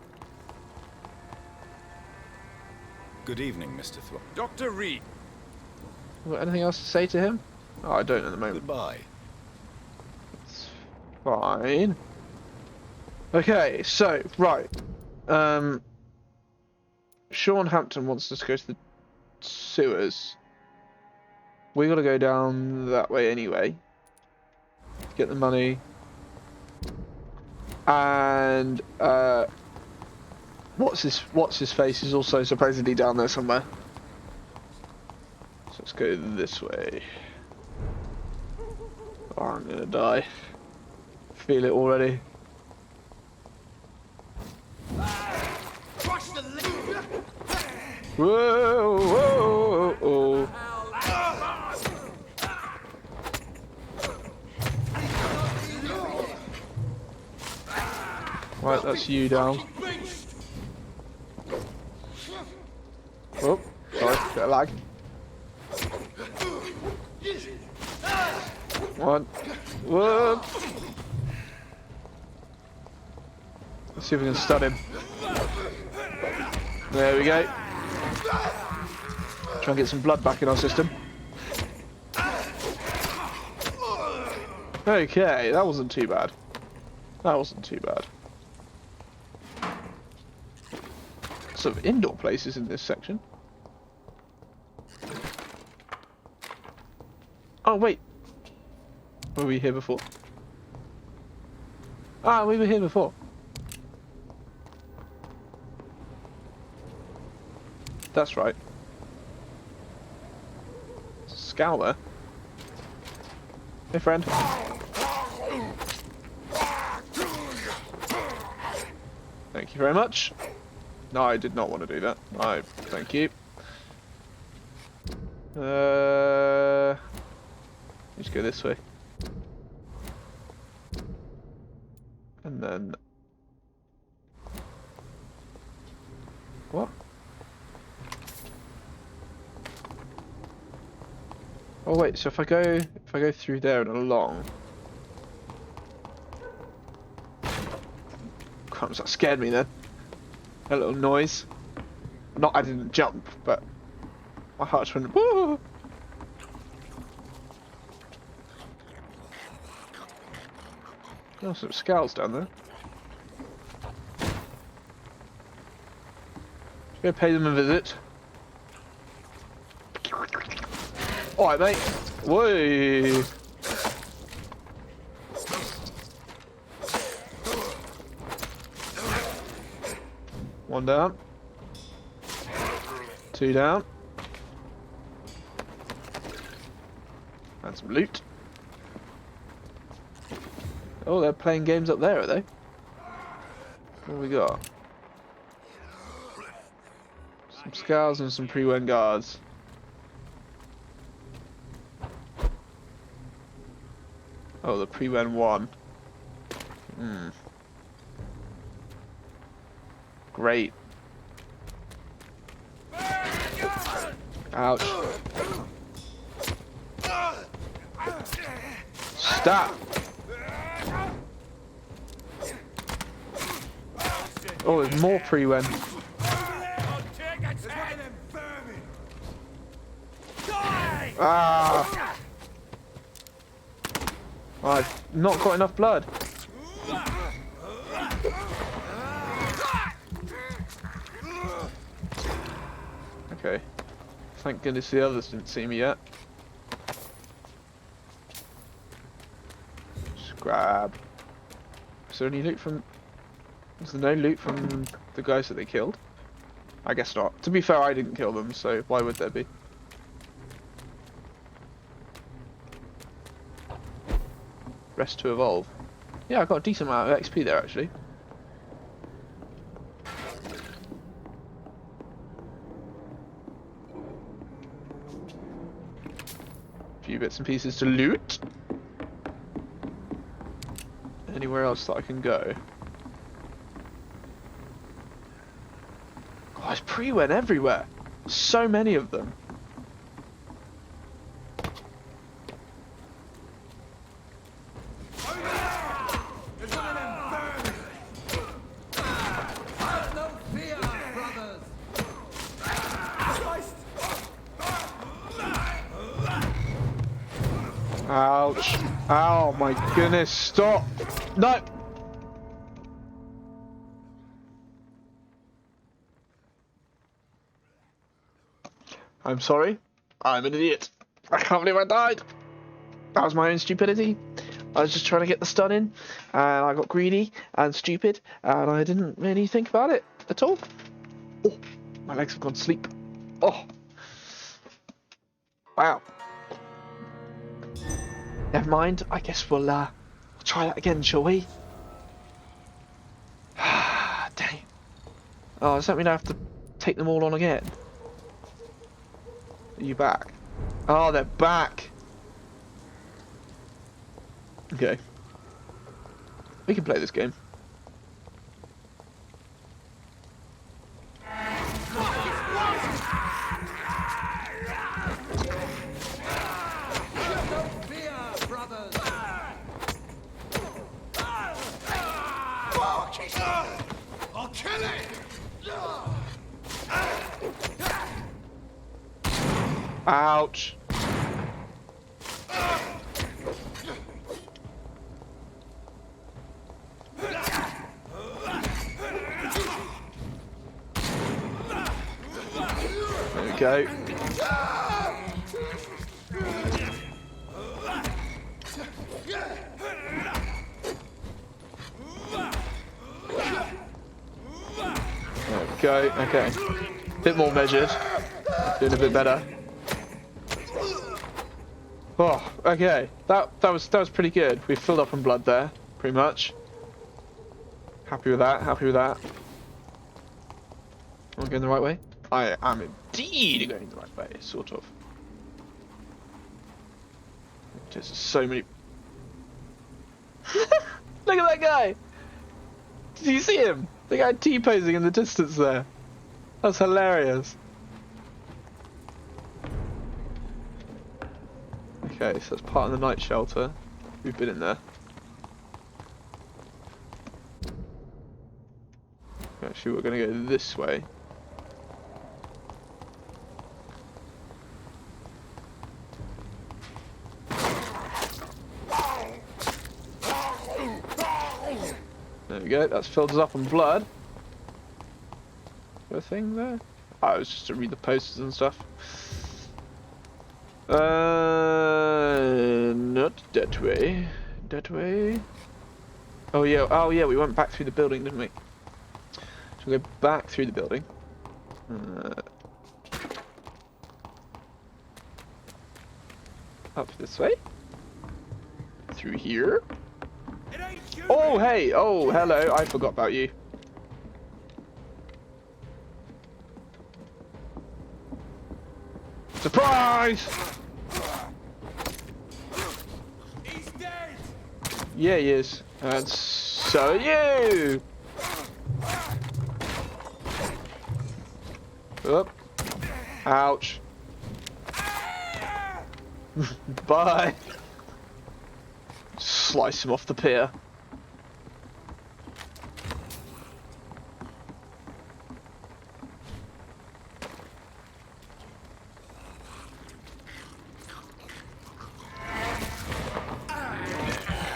Good evening, Mr. Thorpe. Dr. Reed. Got anything else to say to him? Oh, I don't at the moment. Goodbye. It's fine. Okay, so, right. Sean Hampton wants us to go to the sewers. We gotta go down that way anyway. Get the money. And, what's his face is also supposedly down there somewhere. So let's go this way. Oh, I'm gonna die. Feel it already. Whoa, whoa, whoa. Right, that's you down. Oh, sorry, bit of lag. One. Whoa. Let's see if we can stun him. There we go. Try and get some blood back in our system. Okay, that wasn't too bad. That wasn't too bad. Some indoor places in this section. Oh wait, were we here before? Ah, we were here before. That's right. Scowler. Hey friend. Thank you very much. No, I did not want to do that. Thank you. Let's go this way. And then... What? Oh wait, so if I go through there and along... Crumbs, that scared me then. A little noise. Not I didn't jump, but my heart just went woo. Oh, some scowls down there. Just go pay them a visit. Alright, mate. Whoa. One down. Two down. And some loot. Oh, they're playing games up there, are they? What have we got? Some scars and some pre-wen guards. Oh, the pre-wen one. Great. Ouch. Stop. Oh, there's more pre-wen. Ah! Oh, I've not got enough blood. Okay. Thank goodness the others didn't see me yet. Just grab. Is there any loot from... Is there no loot from the guys that they killed? I guess not. To be fair, I didn't kill them, so why would there be? Rest to evolve. Yeah, I got a decent amount of XP there, actually. Few bits and pieces to loot. Anywhere else that I can go? God, there's pre-wen everywhere. So many of them. Ouch. Ow, my goodness, stop. No. I'm sorry. I'm an idiot. I can't believe I died. That was my own stupidity. I was just trying to get the stun in, and I got greedy and stupid, and I didn't really think about it at all. Oh, my legs have gone to sleep. Oh. Wow. Never mind. I guess we'll try that again, shall we? Dang. Oh, does that mean I have to take them all on again? Are you back? Oh, they're back. Okay. We can play this game. I'll kill it! Ouch. There we go. There we go. Okay. Bit more measured. Doing a bit better. Oh, okay. That was pretty good. We filled up on blood there, pretty much. Happy with that. Happy with that. Am I going the right way? I am indeed going the right way, sort of. There's so many. Look at that guy! Did you see him? The guy T-posing in the distance there. That's hilarious. Okay, so that's part of the night shelter. We've been in there. Actually, we're going to go this way. There we go, that's filled us up on blood. Is there a thing there? Oh, it was just to read the posters and stuff. Not that way. That way. Oh yeah, we went back through the building, didn't we? So we'll go back through the building. Up this way. Through here. Oh hey! Oh hello! I forgot about you. Surprise! He's dead. Yeah, he is. And so are you! Up. Ouch. Bye! Slice him off the pier.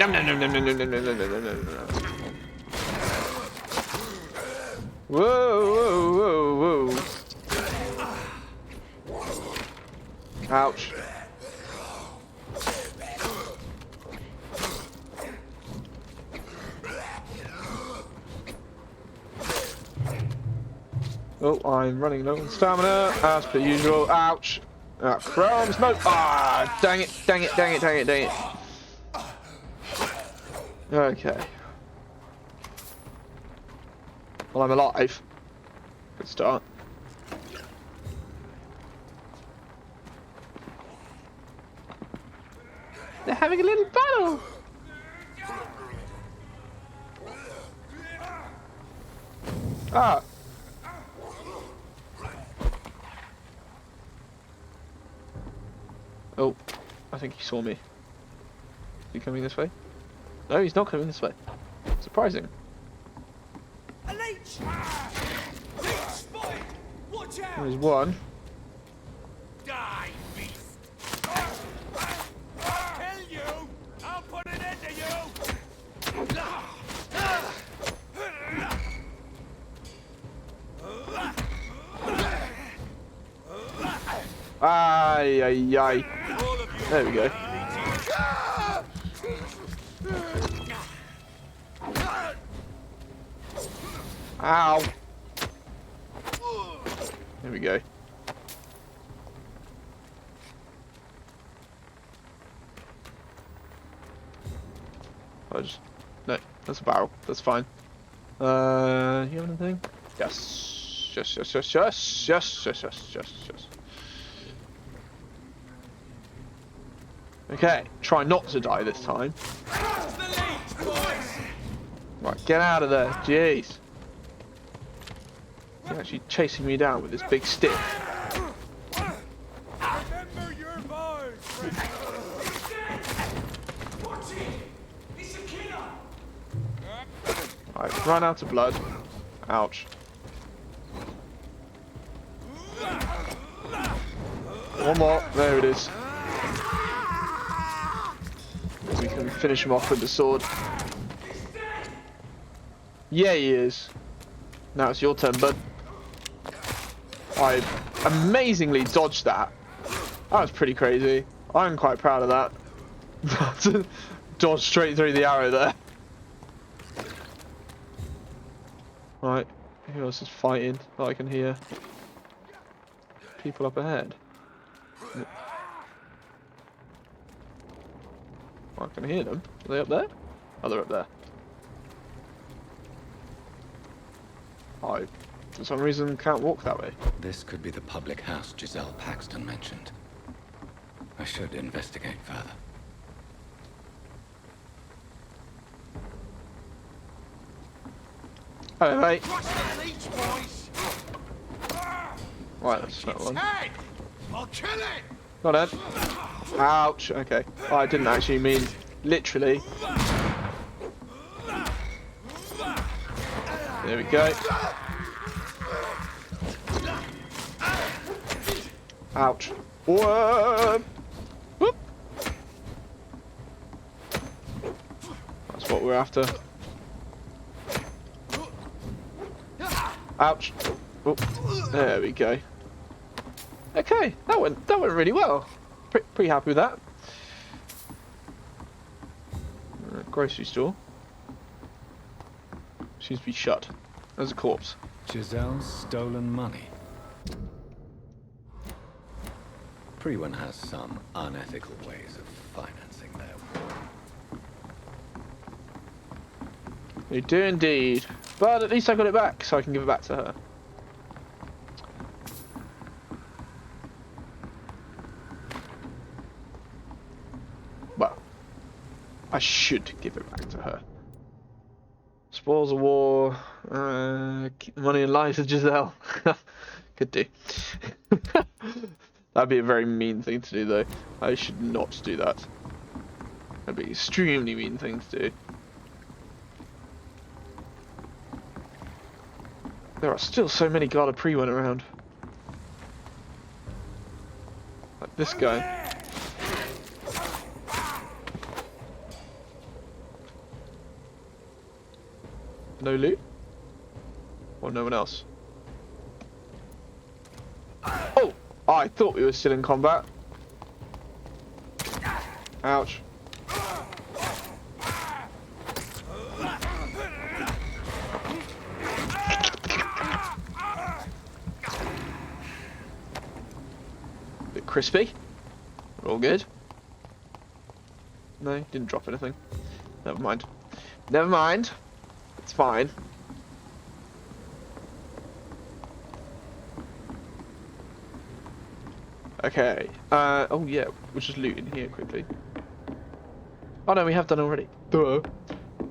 Nom, nom, nom, nom, nom, nom, nom, nom, nom, nom, nom, nom. Whoa, whoa, whoa, whoa. Ouch. Oh, I'm running low on stamina, as per usual. Ouch. Ah, crumbs, no. Ah, dang it, dang it, dang it, dang it, dang it. Okay. Well, I'm alive. Good start. They're having a little battle. Ah. Oh, I think he saw me. Is he coming this way? No, he's not coming this way. Surprising. A leech! Leech spotted! Watch out! There's one. Die, beast! I'll kill you! I'll put an end to you! Ay, ay, ay. There we go. Ow. There we go. No, that's a barrel. That's fine. You have anything? Yes. Yes, yes, yes, yes, yes, yes, yes, yes, yes. Okay, try not to die this time. Right, get out of there. Jeez. He's actually chasing me down with this big stick. Remember your vows, friend. Watch it! It's a killer! Right, run out of blood. Ouch. One more. There it is. We can finish him off with the sword. Yeah, he is. Now it's your turn, bud. I amazingly dodged that. That was pretty crazy. I'm quite proud of that. Dodged straight through the arrow there. Right, who else is fighting that I can hear? People up ahead. I can hear them. Are they up there? Oh, they're up there. I, for some reason, can't walk that way. This could be the public house Giselle Paxton mentioned. I should investigate further. Hello, mate. Right, that's not one. I'll kill it! Not dead. Ouch. Okay. Oh, I didn't actually mean literally. There we go. Ouch. Whoa. Whoop. That's what we're after. Ouch. Oh, there we go. Okay, that went really well. Pretty happy with that. Grocery store. Seems to be shut. There's a corpse. Giselle's stolen money. Priwen has some unethical ways of financing their war. They do indeed. But at least I got it back, so I can give it back to her. Well, I should give it back to her. Spoils of war, money and lives of Giselle. Could do. That'd be a very mean thing to do, though. I should not do that. That'd be an extremely mean thing to do. There are still so many Garda Priwen around. Like this guy. No loot? Or no one else? Oh! I thought we were still in combat. Ouch. Bit crispy. We're all good. No, didn't drop anything. Never mind. Never mind. It's fine. Okay. Oh yeah, we'll just loot in here quickly. Oh no, we have done already. Duh.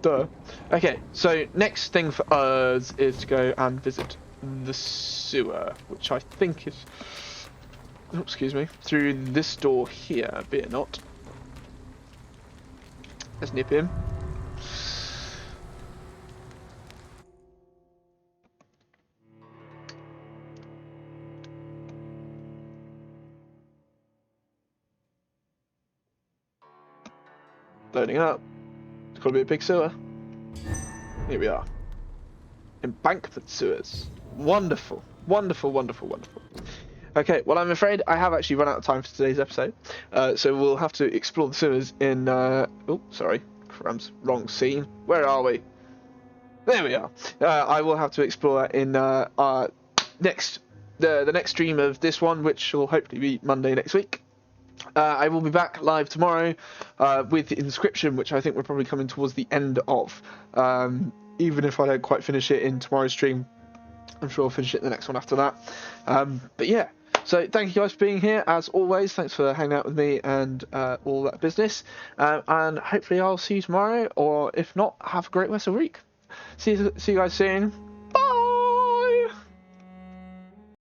Duh. Okay, so next thing for us is to go and visit the sewer, which I think is... Oh, excuse me. Through this door here, be it not. Let's nip in. Loading up. It's got to be a big sewer. Here we are. Embankment sewers. Wonderful. Wonderful, wonderful, wonderful. Okay, well, I'm afraid I have actually run out of time for today's episode. So we'll have to explore the sewers in... oh, sorry. Crumbs. Wrong scene. Where are we? There we are. I will have to explore that in our next... the next stream of this one, which will hopefully be Monday next week. I will be back live tomorrow with the Inscription, which I think we're probably coming towards the end of. Even if I don't quite finish it in tomorrow's stream, I'm sure I'll finish it in the next one after that. But yeah, so thank you guys for being here. As always, thanks for hanging out with me and all that business. And hopefully I'll see you tomorrow, or if not, have a great rest of the week. See you guys soon.